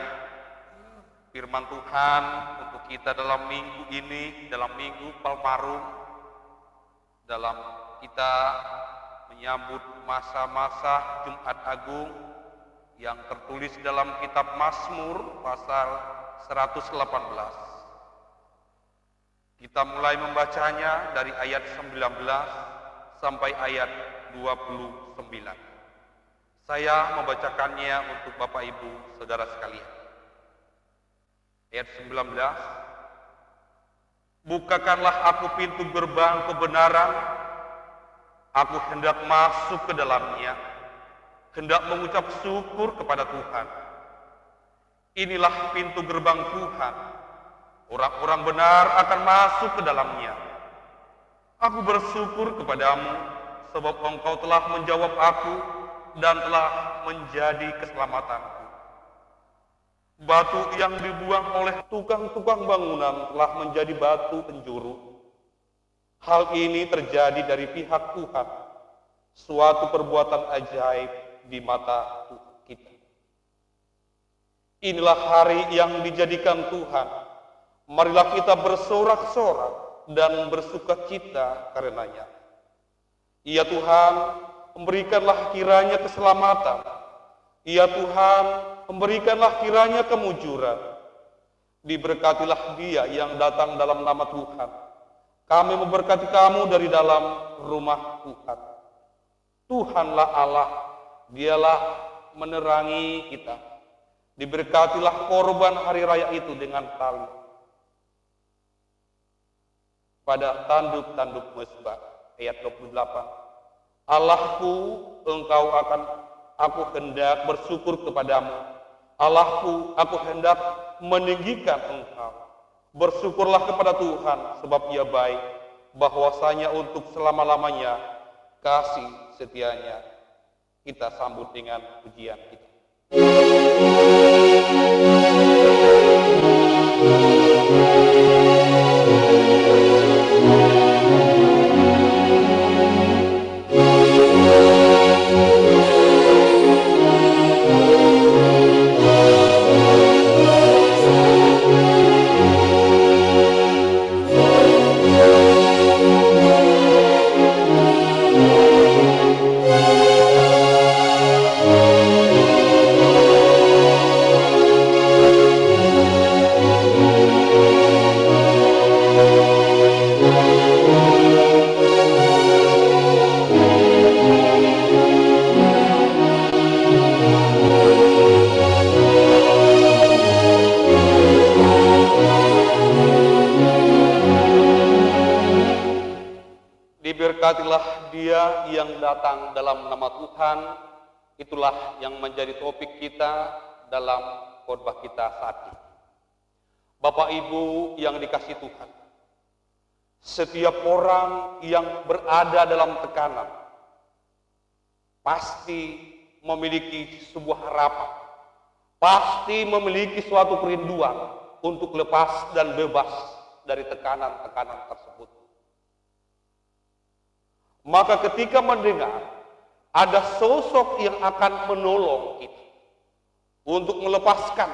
Firman Tuhan untuk kita dalam minggu ini, dalam minggu Palmarum, dalam kita menyambut masa-masa Jumat Agung yang tertulis dalam kitab Mazmur pasal 118. Kita mulai membacanya dari ayat 19 sampai ayat 29. Saya membacakannya untuk Bapak Ibu Saudara sekalian. Ayat 19. Bukakanlah aku pintu gerbang kebenaran, aku hendak masuk ke dalamnya, hendak mengucap syukur kepada Tuhan. Inilah pintu gerbang Tuhan, orang-orang benar akan masuk ke dalamnya. Aku bersyukur kepadamu, sebab Engkau telah menjawab aku dan telah menjadi keselamatanku. Batu yang dibuang oleh tukang-tukang bangunan telah menjadi batu penjuru. Hal ini terjadi dari pihak Tuhan, suatu perbuatan ajaib di mata kita. Inilah hari yang dijadikan Tuhan. Marilah kita bersorak-sorak dan bersuka cita karenanya. Ya Tuhan, memberikanlah kiranya keselamatan. Ya Tuhan, memberikanlah kiranya kemujuran. Diberkatilah dia yang datang dalam nama Tuhan. Kami memberkati kamu dari dalam rumah Tuhan. Tuhanlah Allah, dialah menerangi kita. Diberkatilah korban hari raya itu dengan tali pada tanduk-tanduk mezbah. Ayat 28. Allahku, aku hendak bersyukur kepadamu. Allahku, aku hendak meninggikan Engkau. Bersyukurlah kepada Tuhan, sebab Ia baik, bahwasanya untuk selama-lamanya kasih setianya. Kita sambut dengan pujian kita. Diberkatilah dia yang datang dalam nama Tuhan. Itulah yang menjadi topik kita dalam khotbah kita saat ini. Bapak Ibu yang dikasihi Tuhan, setiap orang yang berada dalam tekanan pasti memiliki sebuah harapan, pasti memiliki suatu kerinduan untuk lepas dan bebas dari tekanan-tekanan tersebut. Maka ketika mendengar ada sosok yang akan menolong kita untuk melepaskan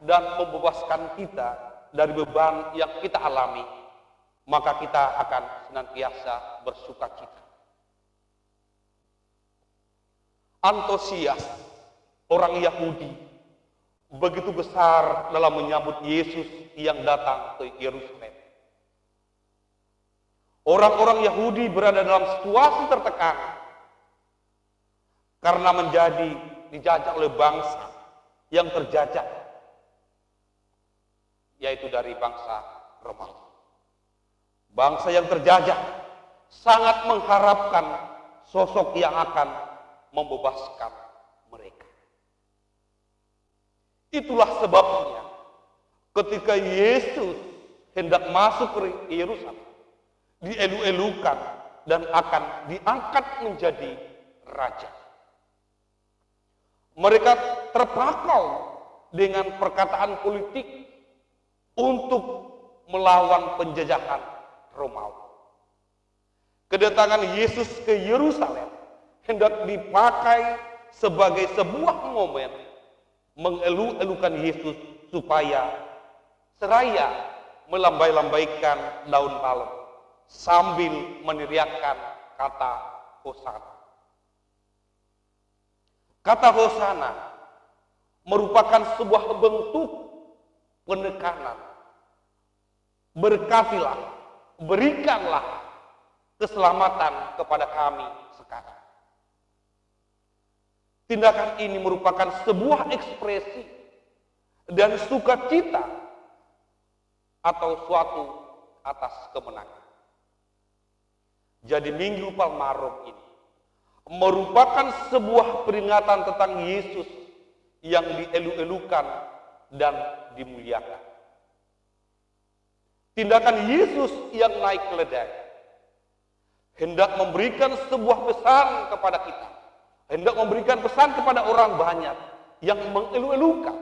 dan membebaskan kita dari beban yang kita alami, maka kita akan senantiasa bersuka cita. Antusias orang Yahudi begitu besar dalam menyambut Yesus yang datang ke Yerusalem. Orang-orang Yahudi berada dalam situasi tertekan karena menjadi dijajah oleh bangsa yang terjajah, yaitu dari bangsa Romawi. Bangsa yang terjajah sangat mengharapkan sosok yang akan membebaskan mereka. Itulah sebabnya ketika Yesus hendak masuk ke Yerusalem, dielu-elukan dan akan diangkat menjadi raja. Mereka terpakau dengan perkataan politik untuk melawan penjajahan Romawi. Kedatangan Yesus ke Yerusalem hendak dipakai sebagai sebuah momen mengelu-elukan Yesus supaya seraya melambai-lambaikan daun palem sambil meneriakkan kata Hosana. Kata Hosana merupakan sebuah bentuk penekanan. Berkatilah, berikanlah keselamatan kepada kami sekarang. Tindakan ini merupakan sebuah ekspresi dan sukacita atau suatu atas kemenangan. Jadi Minggu Palmarum ini merupakan sebuah peringatan tentang Yesus yang dielu-elukan dan dimuliakan. Tindakan Yesus yang naik keledai hendak memberikan sebuah pesan kepada kita, hendak memberikan pesan kepada orang banyak yang mengelu-elukan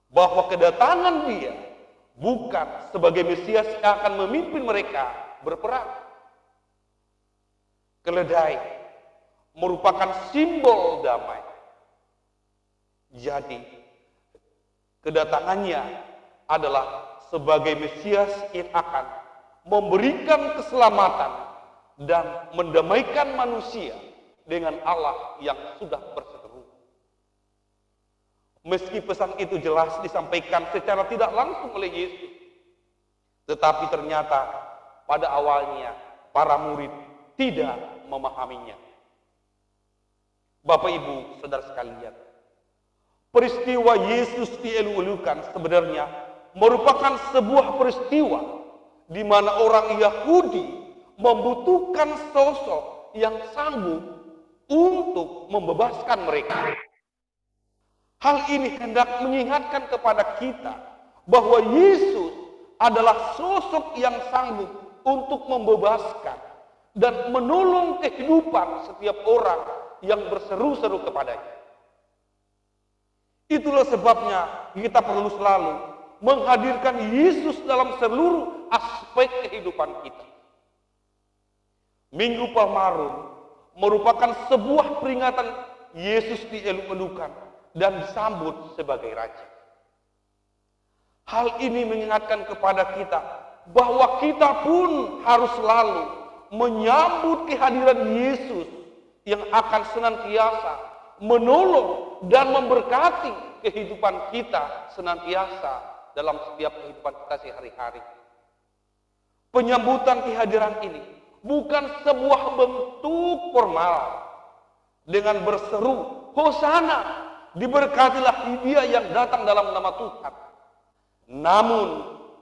bahwa kedatangan Dia bukan sebagai Mesias yang akan memimpin mereka berperang. Keledai merupakan simbol damai. Jadi, kedatangannya adalah sebagai Mesias yang akan memberikan keselamatan dan mendamaikan manusia dengan Allah yang sudah berseteru. Meski pesan itu jelas disampaikan secara tidak langsung oleh Yesus, tetapi ternyata pada awalnya para murid tidak memahaminya. Bapak Ibu, saudara sekalian, peristiwa Yesus dielu-elukan sebenarnya merupakan sebuah peristiwa di mana orang Yahudi membutuhkan sosok yang sanggup untuk membebaskan mereka. Hal ini hendak mengingatkan kepada kita bahwa Yesus adalah sosok yang sanggup untuk membebaskan dan menolong kehidupan setiap orang yang berseru-seru kepadanya. Itulah sebabnya kita perlu selalu menghadirkan Yesus dalam seluruh aspek kehidupan kita. Minggu Palmarum merupakan sebuah peringatan Yesus dielu-elukan dan disambut sebagai Raja. Hal ini mengingatkan kepada kita bahwa kita pun harus selalu menyambut kehadiran Yesus yang akan senantiasa menolong dan memberkati kehidupan kita senantiasa dalam setiap kehidupan kita sehari-hari. Penyambutan kehadiran ini bukan sebuah bentuk formal dengan berseru, Hosana, diberkatilah Dia yang datang dalam nama Tuhan. Namun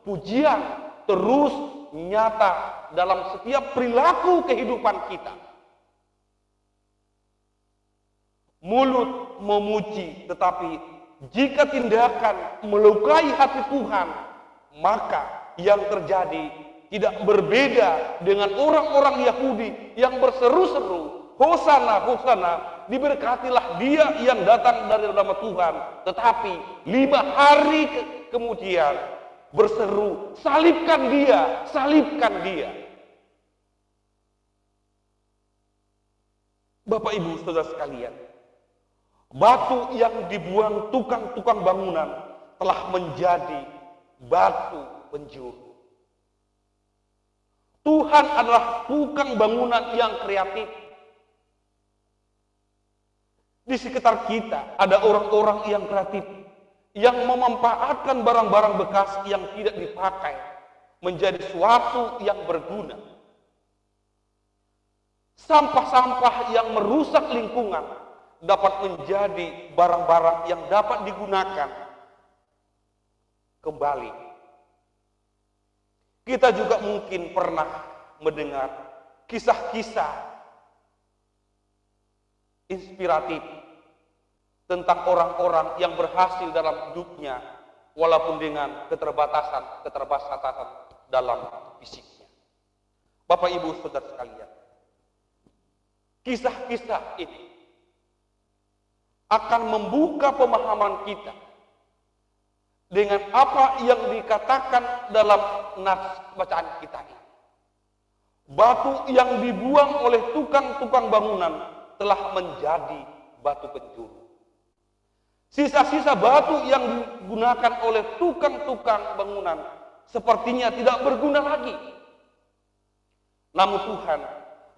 pujian terus nyata dalam setiap perilaku kehidupan kita. Mulut memuji, tetapi jika tindakan melukai hati Tuhan, maka yang terjadi tidak berbeda dengan orang-orang Yahudi yang berseru-seru, Hosana, Hosana, diberkatilah Dia yang datang dari nama Tuhan. Tetapi 5 hari kemudian berseru, salibkan Dia, salibkan Dia. Bapak Ibu saudara sekalian, batu yang dibuang tukang-tukang bangunan telah menjadi batu penjuru. Tuhan adalah tukang bangunan yang kreatif. Di sekitar kita ada orang-orang yang kreatif, yang memanfaatkan barang-barang bekas yang tidak dipakai menjadi suatu yang berguna. Sampah-sampah yang merusak lingkungan dapat menjadi barang-barang yang dapat digunakan kembali. Kita juga mungkin pernah mendengar kisah-kisah inspiratif tentang orang-orang yang berhasil dalam hidupnya walaupun dengan keterbatasan dalam fisiknya. Bapak, Ibu, Saudara sekalian, kisah-kisah ini akan membuka pemahaman kita dengan apa yang dikatakan dalam nas bacaan kita ini. Batu yang dibuang oleh tukang-tukang bangunan telah menjadi batu penjuru. Sisa-sisa batu yang digunakan oleh tukang-tukang bangunan sepertinya tidak berguna lagi. Namun Tuhan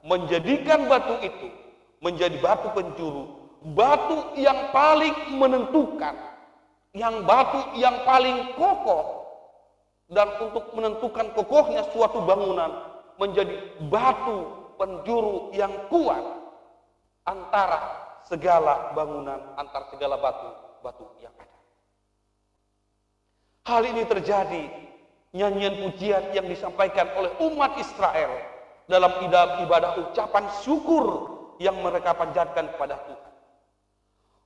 menjadikan batu itu menjadi batu penjuru, batu yang paling menentukan, batu yang paling kokoh, dan untuk menentukan kokohnya suatu bangunan menjadi batu penjuru yang kuat antara segala bangunan, antara segala batu yang ada. Hal ini terjadi nyanyian pujian yang disampaikan oleh umat Israel dalam ibadah ucapan syukur yang mereka panjatkan kepada Tuhan.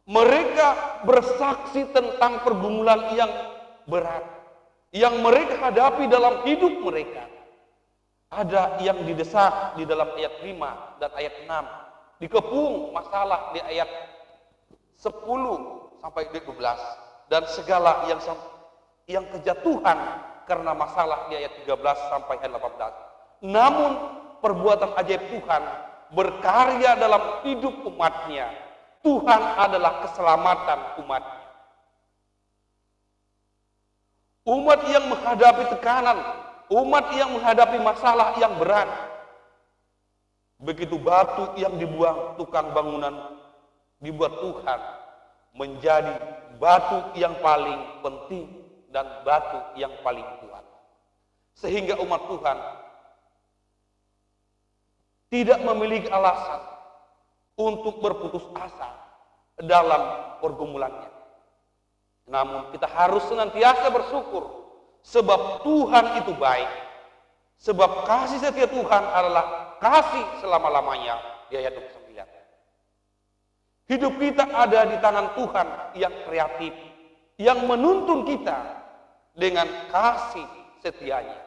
Mereka bersaksi tentang pergumulan yang berat yang mereka hadapi dalam hidup mereka. Ada yang didesak di dalam ayat 5 dan ayat 6. Dikepung masalah di ayat 10 sampai 12. Dan segala yang kejatuhan karena masalah di ayat 13 sampai ayat 18. Namun perbuatan ajaib Tuhan berkarya dalam hidup umatnya. Tuhan adalah keselamatan umatnya. Umat yang menghadapi tekanan, umat yang menghadapi masalah yang berat. Begitu batu yang dibuang tukang bangunan dibuat Tuhan menjadi batu yang paling penting dan batu yang paling kuat. Sehingga umat Tuhan tidak memiliki alasan untuk berputus asa dalam pergumulannya. Namun kita harus senantiasa bersyukur sebab Tuhan itu baik. Sebab kasih setia Tuhan adalah kasih selama-lamanya di ayat 29. Hidup kita ada di tangan Tuhan yang kreatif, yang menuntun kita dengan kasih setianya.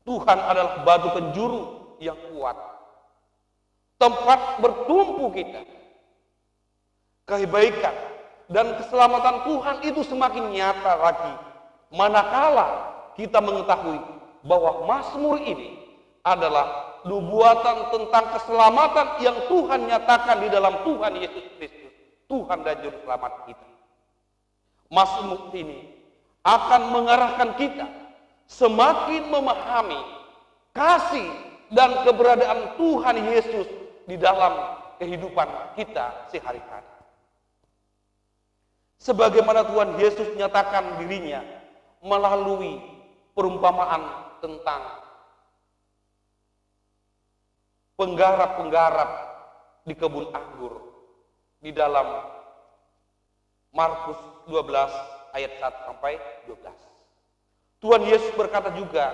Tuhan adalah batu penjuru yang kuat, tempat bertumpu kita. Kebaikan dan keselamatan Tuhan itu semakin nyata lagi manakala kita mengetahui bahwa Mazmur ini adalah nubuatan tentang keselamatan yang Tuhan nyatakan di dalam Tuhan Yesus Kristus, Tuhan dan Juru Selamat kita. Mazmur ini akan mengarahkan kita semakin memahami kasih dan keberadaan Tuhan Yesus di dalam kehidupan kita sehari-hari. Sebagaimana Tuhan Yesus nyatakan dirinya melalui perumpamaan tentang penggarap-penggarap di kebun anggur di dalam Markus 12 ayat 1 sampai 12. Tuhan Yesus berkata juga,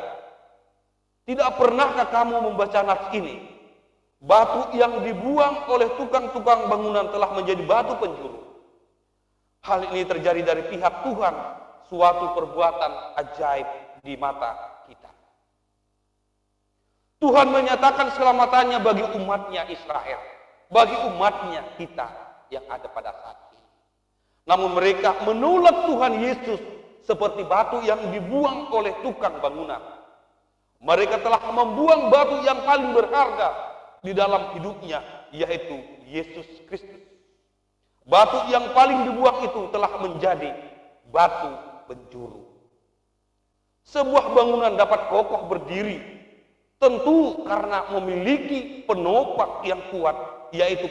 "Tidak pernahkah kamu membaca nas ini? Batu yang dibuang oleh tukang-tukang bangunan telah menjadi batu penjuru. Hal ini terjadi dari pihak Tuhan, suatu perbuatan ajaib di mata kita." Tuhan menyatakan keselamatannya bagi umatnya Israel, bagi umatnya kita yang ada pada saat ini. Namun mereka menolak Tuhan Yesus seperti batu yang dibuang oleh tukang bangunan. Mereka telah membuang batu yang paling berharga di dalam hidupnya, yaitu Yesus Kristus. Batu yang paling dibuang itu telah menjadi batu penjuru. Sebuah bangunan dapat kokoh berdiri Tentu karena memiliki penopang yang kuat, yaitu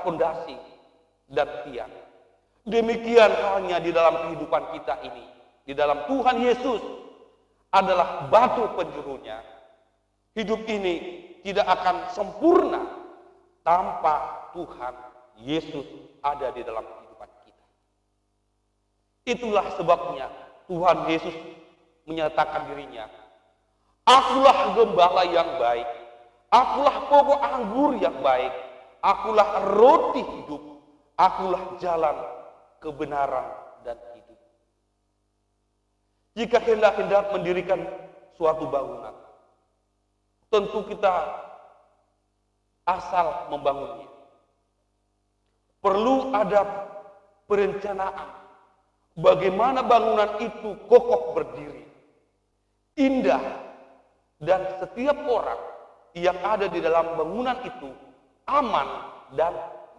pondasi dan tiang. Demikian halnya di dalam kehidupan kita ini. Di dalam Tuhan Yesus adalah batu penjurunya. Hidup ini tidak akan sempurna tanpa Tuhan Yesus ada di dalam kehidupan kita. Itulah sebabnya Tuhan Yesus menyatakan dirinya, akulah gembala yang baik, akulah pokok anggur yang baik, akulah roti hidup, akulah jalan kebenaran dan hidup. Jika hendak mendirikan suatu bangunan, tentu kita asal membangunnya. Perlu ada perencanaan bagaimana bangunan itu kokoh berdiri, indah, dan setiap orang yang ada di dalam bangunan itu aman dan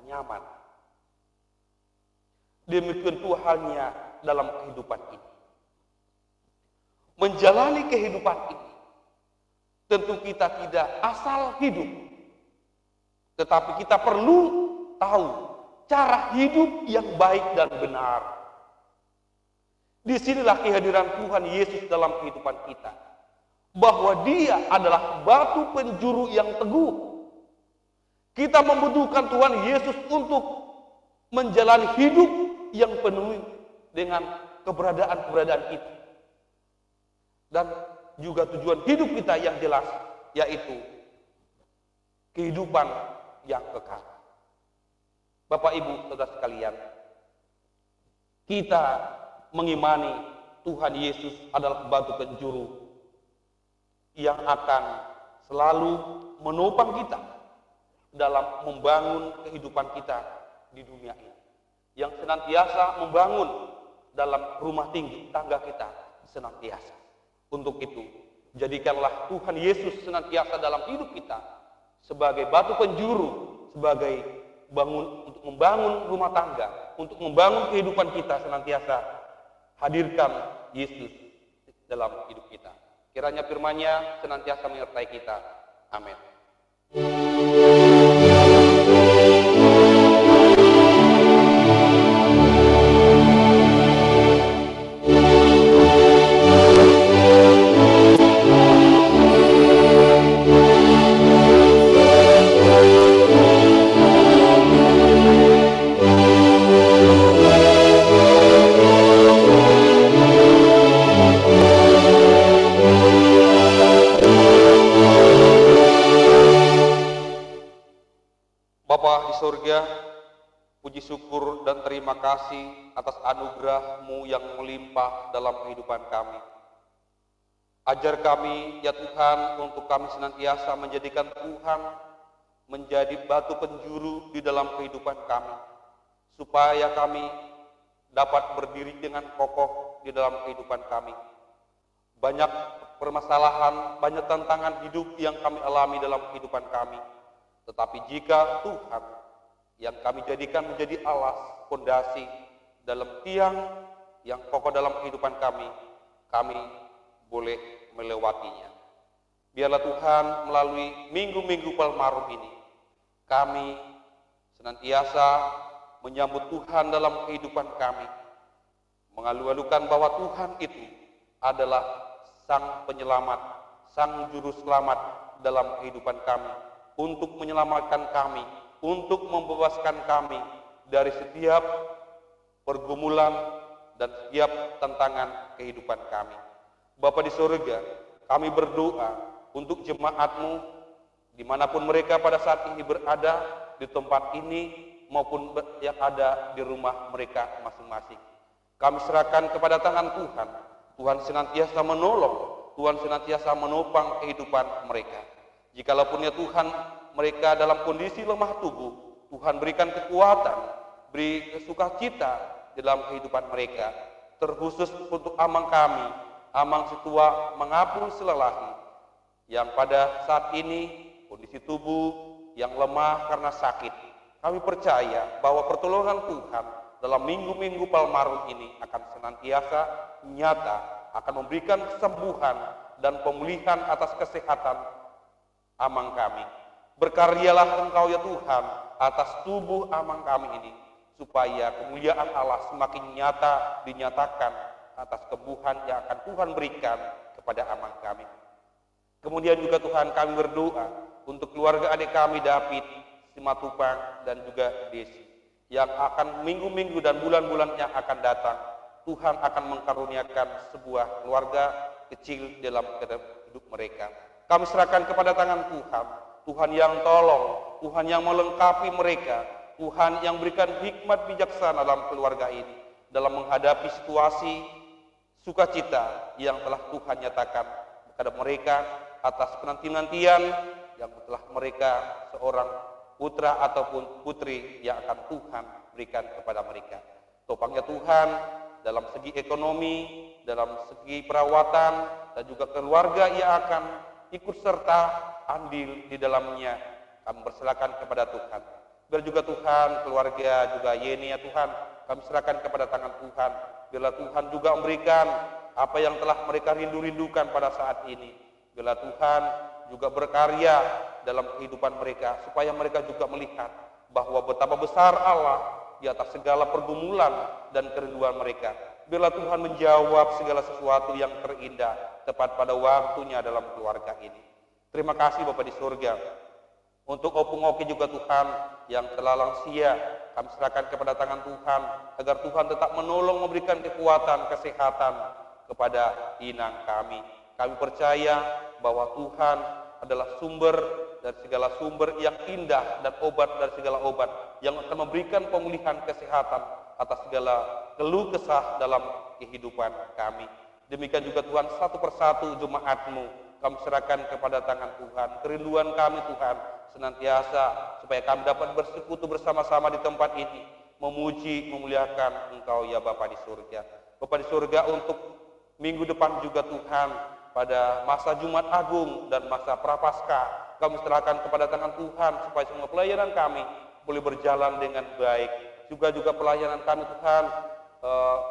nyaman. Demikian pula halnya dalam kehidupan ini. Menjalani kehidupan ini, tentu kita tidak asal hidup, tetapi kita perlu tahu cara hidup yang baik dan benar. Disinilah kehadiran Tuhan Yesus dalam kehidupan kita, bahwa Dia adalah batu penjuru yang teguh. Kita membutuhkan Tuhan Yesus untuk menjalani hidup yang penuh dengan keberadaan kita. Dan juga tujuan hidup kita yang jelas, yaitu kehidupan yang kekal. Bapak Ibu Saudara sekalian, kita mengimani Tuhan Yesus adalah batu penjuru yang akan selalu menopang kita dalam membangun kehidupan kita di dunia ini, yang senantiasa membangun dalam rumah tangga kita senantiasa. Untuk itu, jadikanlah Tuhan Yesus senantiasa dalam hidup kita sebagai batu penjuru, sebagai untuk membangun rumah tangga, untuk membangun kehidupan kita senantiasa. Hadirkan Yesus dalam hidup kita. Kiranya firman-Nya senantiasa menyertai kita. Amin. Bapa di surga, puji syukur dan terima kasih atas anugerah-Mu yang melimpah dalam kehidupan kami. Ajar kami, ya Tuhan, untuk kami senantiasa menjadikan Tuhan menjadi batu penjuru di dalam kehidupan kami, supaya kami dapat berdiri dengan kokoh di dalam kehidupan kami. Banyak permasalahan, banyak tantangan hidup yang kami alami dalam kehidupan kami. Tetapi jika Tuhan yang kami jadikan menjadi alas, fondasi dalam tiang yang kokoh dalam kehidupan kami boleh melewatinya. Biarlah Tuhan melalui minggu-minggu Palmarum ini, kami senantiasa menyambut Tuhan dalam kehidupan kami, mengalu-alukan bahwa Tuhan itu adalah Sang Penyelamat, Sang Juru Selamat dalam kehidupan kami, untuk menyelamatkan kami, untuk membebaskan kami dari setiap pergumulan dan setiap tantangan kehidupan kami. Bapa di surga, kami berdoa untuk jemaat-Mu dimanapun mereka pada saat ini berada, di tempat ini maupun yang ada di rumah mereka masing-masing. Kami serahkan kepada tangan Tuhan. Tuhan senantiasa menolong, Tuhan senantiasa menopang kehidupan mereka. Jikalau ya Tuhan mereka dalam kondisi lemah tubuh, Tuhan berikan kekuatan, beri sukacita dalam kehidupan mereka. Terkhusus untuk amang kami, amang setua mengapung selelahi, yang pada saat ini kondisi tubuh yang lemah karena sakit. Kami percaya bahwa pertolongan Tuhan dalam minggu-minggu Palmarum ini akan senantiasa nyata, akan memberikan kesembuhan dan pemulihan atas kesehatan amang kami. Berkaryalah Engkau ya Tuhan atas tubuh amang kami ini, supaya kemuliaan Allah semakin nyata dinyatakan atas kebuhan yang akan Tuhan berikan kepada amang kami. Kemudian juga Tuhan, kami berdoa untuk keluarga adik kami David, Simatupang, dan juga Desi, yang akan minggu-minggu dan bulan-bulan yang akan datang, Tuhan akan mengkaruniakan sebuah keluarga kecil dalam hidup mereka. Kami serahkan kepada tangan Tuhan, Tuhan yang tolong, Tuhan yang melengkapi mereka, Tuhan yang berikan hikmat bijaksana dalam keluarga ini, dalam menghadapi situasi sukacita yang telah Tuhan nyatakan kepada mereka atas penanti-nantian yang telah mereka seorang putra ataupun putri yang akan Tuhan berikan kepada mereka. Topangnya Tuhan dalam segi ekonomi, dalam segi perawatan, dan juga keluarga yang akan ikut serta andil di dalamnya, kami persilakan kepada Tuhan. Biar juga Tuhan, keluarga juga Yeni ya Tuhan, kami serahkan kepada tangan Tuhan. Biarlah Tuhan juga memberikan apa yang telah mereka rindu-rindukan pada saat ini. Biarlah Tuhan juga berkarya dalam kehidupan mereka, supaya mereka juga melihat bahwa betapa besar Allah di atas segala pergumulan dan kerinduan mereka. Biarlah Tuhan menjawab segala sesuatu yang terindah tepat pada waktunya dalam keluarga ini. Terima kasih Bapa di surga. Untuk Opung Oki juga Tuhan yang telah lansia, kami serahkan kepada tangan Tuhan, agar Tuhan tetap menolong, memberikan kekuatan, kesehatan kepada inang kami. Kami percaya bahwa Tuhan adalah sumber dari segala sumber yang indah dan obat dari segala obat yang akan memberikan pemulihan kesehatan atas segala keluh kesah dalam kehidupan kami. Demikian juga Tuhan, satu persatu jemaat-Mu kami serahkan kepada tangan Tuhan. Kerinduan kami Tuhan senantiasa supaya kami dapat bersekutu bersama-sama di tempat ini, memuji, memuliakan Engkau ya Bapa di surga. Bapa di surga, untuk minggu depan juga Tuhan, pada masa Jumat Agung dan masa Prapaskah, kami serahkan kepada tangan Tuhan supaya semua pelayanan kami boleh berjalan dengan baik. Juga pelayanan kami Tuhan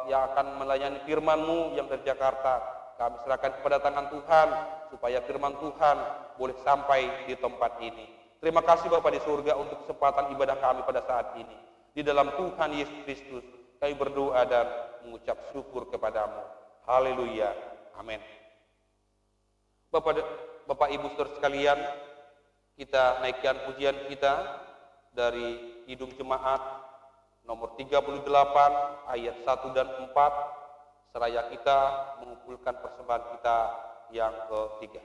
yang akan melayani firman-Mu yang dari Jakarta, kami serahkan kepada tangan Tuhan supaya firman Tuhan boleh sampai di tempat ini. Terima kasih Bapa di surga untuk kesempatan ibadah kami pada saat ini. Di dalam Tuhan Yesus Kristus kami berdoa dan mengucap syukur kepadamu. Haleluya. Amin. Bapak Ibu Saudara sekalian, kita naikkan pujian kita dari Kidung Jemaat nomor 38 ayat 1 dan 4, seraya kita mengumpulkan persembahan kita yang ketiga.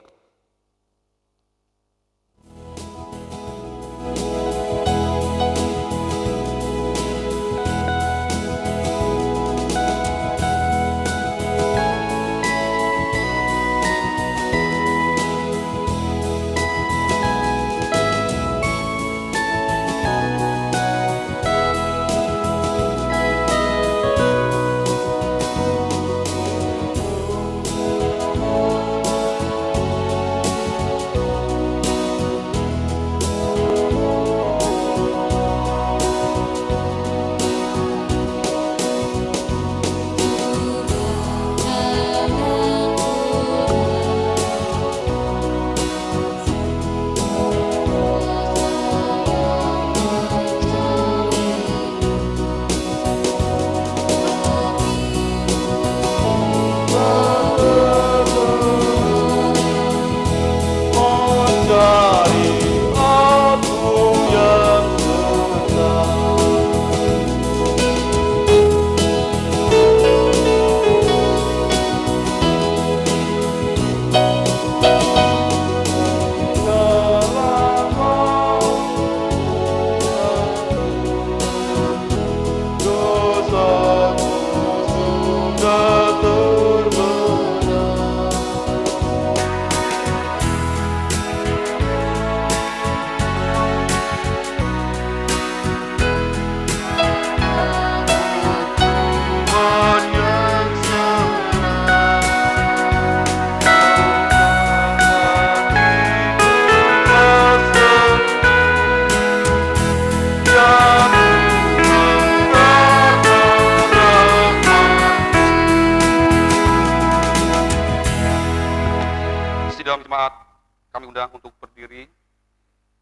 undang untuk berdiri.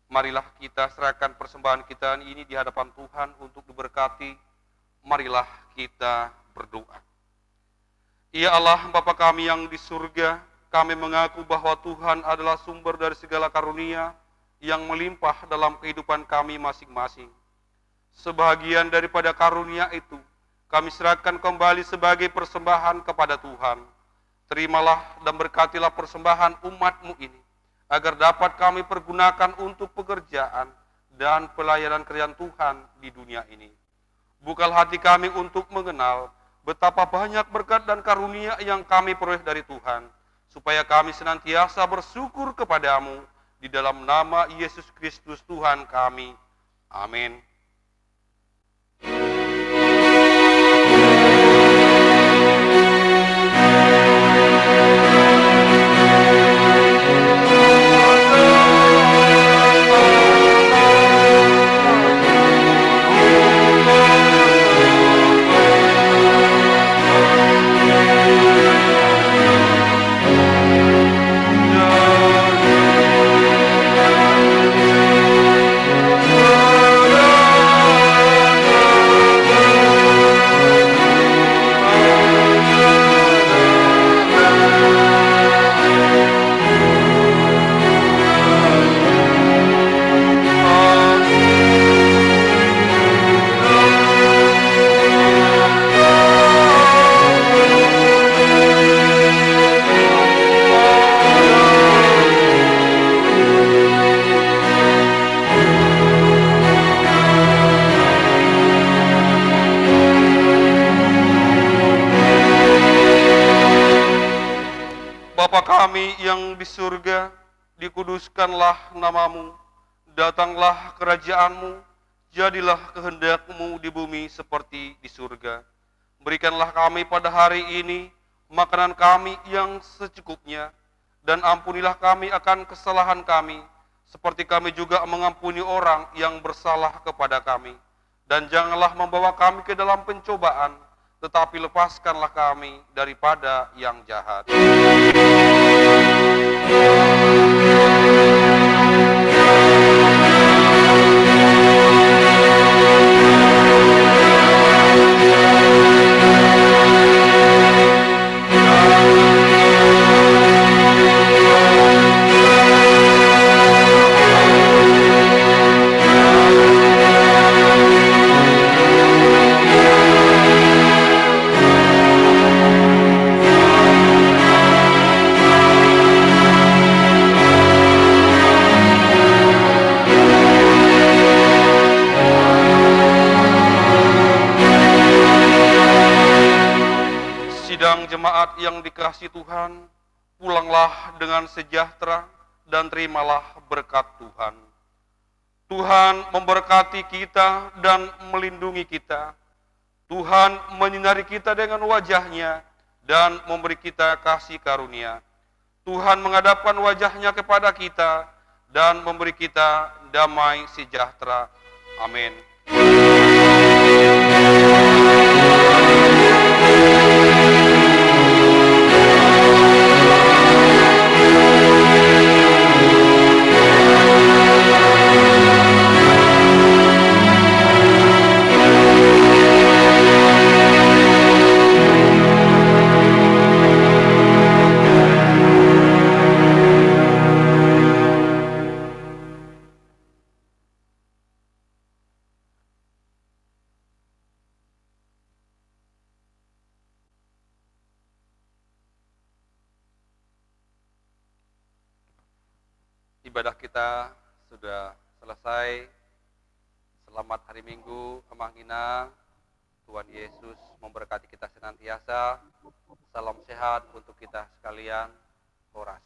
Marilah kita serahkan persembahan kita ini di hadapan Tuhan untuk diberkati. Marilah kita berdoa. Ya Allah, Bapa kami yang di surga, kami mengaku bahwa Tuhan adalah sumber dari segala karunia yang melimpah dalam kehidupan kami masing-masing. Sebahagian daripada karunia itu, kami serahkan kembali sebagai persembahan kepada Tuhan. Terimalah dan berkatilah persembahan umat-Mu ini, agar dapat kami pergunakan untuk pekerjaan dan pelayanan kerajaan Tuhan di dunia ini. Bukalah hati kami untuk mengenal betapa banyak berkat dan karunia yang kami peroleh dari Tuhan, supaya kami senantiasa bersyukur kepadamu di dalam nama Yesus Kristus Tuhan kami. Amin. Bapa kami yang di surga, dikuduskanlah namamu, datanglah kerajaan-Mu, jadilah kehendak-Mu di bumi seperti di surga. Berikanlah kami pada hari ini makanan kami yang secukupnya, dan ampunilah kami akan kesalahan kami, seperti kami juga mengampuni orang yang bersalah kepada kami. Dan janganlah membawa kami ke dalam pencobaan, tetapi lepaskanlah kami daripada yang jahat. Sidang jemaat yang dikasihi Tuhan, pulanglah dengan sejahtera dan terimalah berkat Tuhan. Tuhan memberkati kita dan melindungi kita. Tuhan menyinari kita dengan wajah-Nya dan memberi kita kasih karunia. Tuhan menghadapkan wajah-Nya kepada kita dan memberi kita damai sejahtera. Amin. Ibadah kita sudah selesai. Selamat hari Minggu, Amang Ina. Tuhan Yesus memberkati kita senantiasa. Salam sehat untuk kita sekalian. Horas.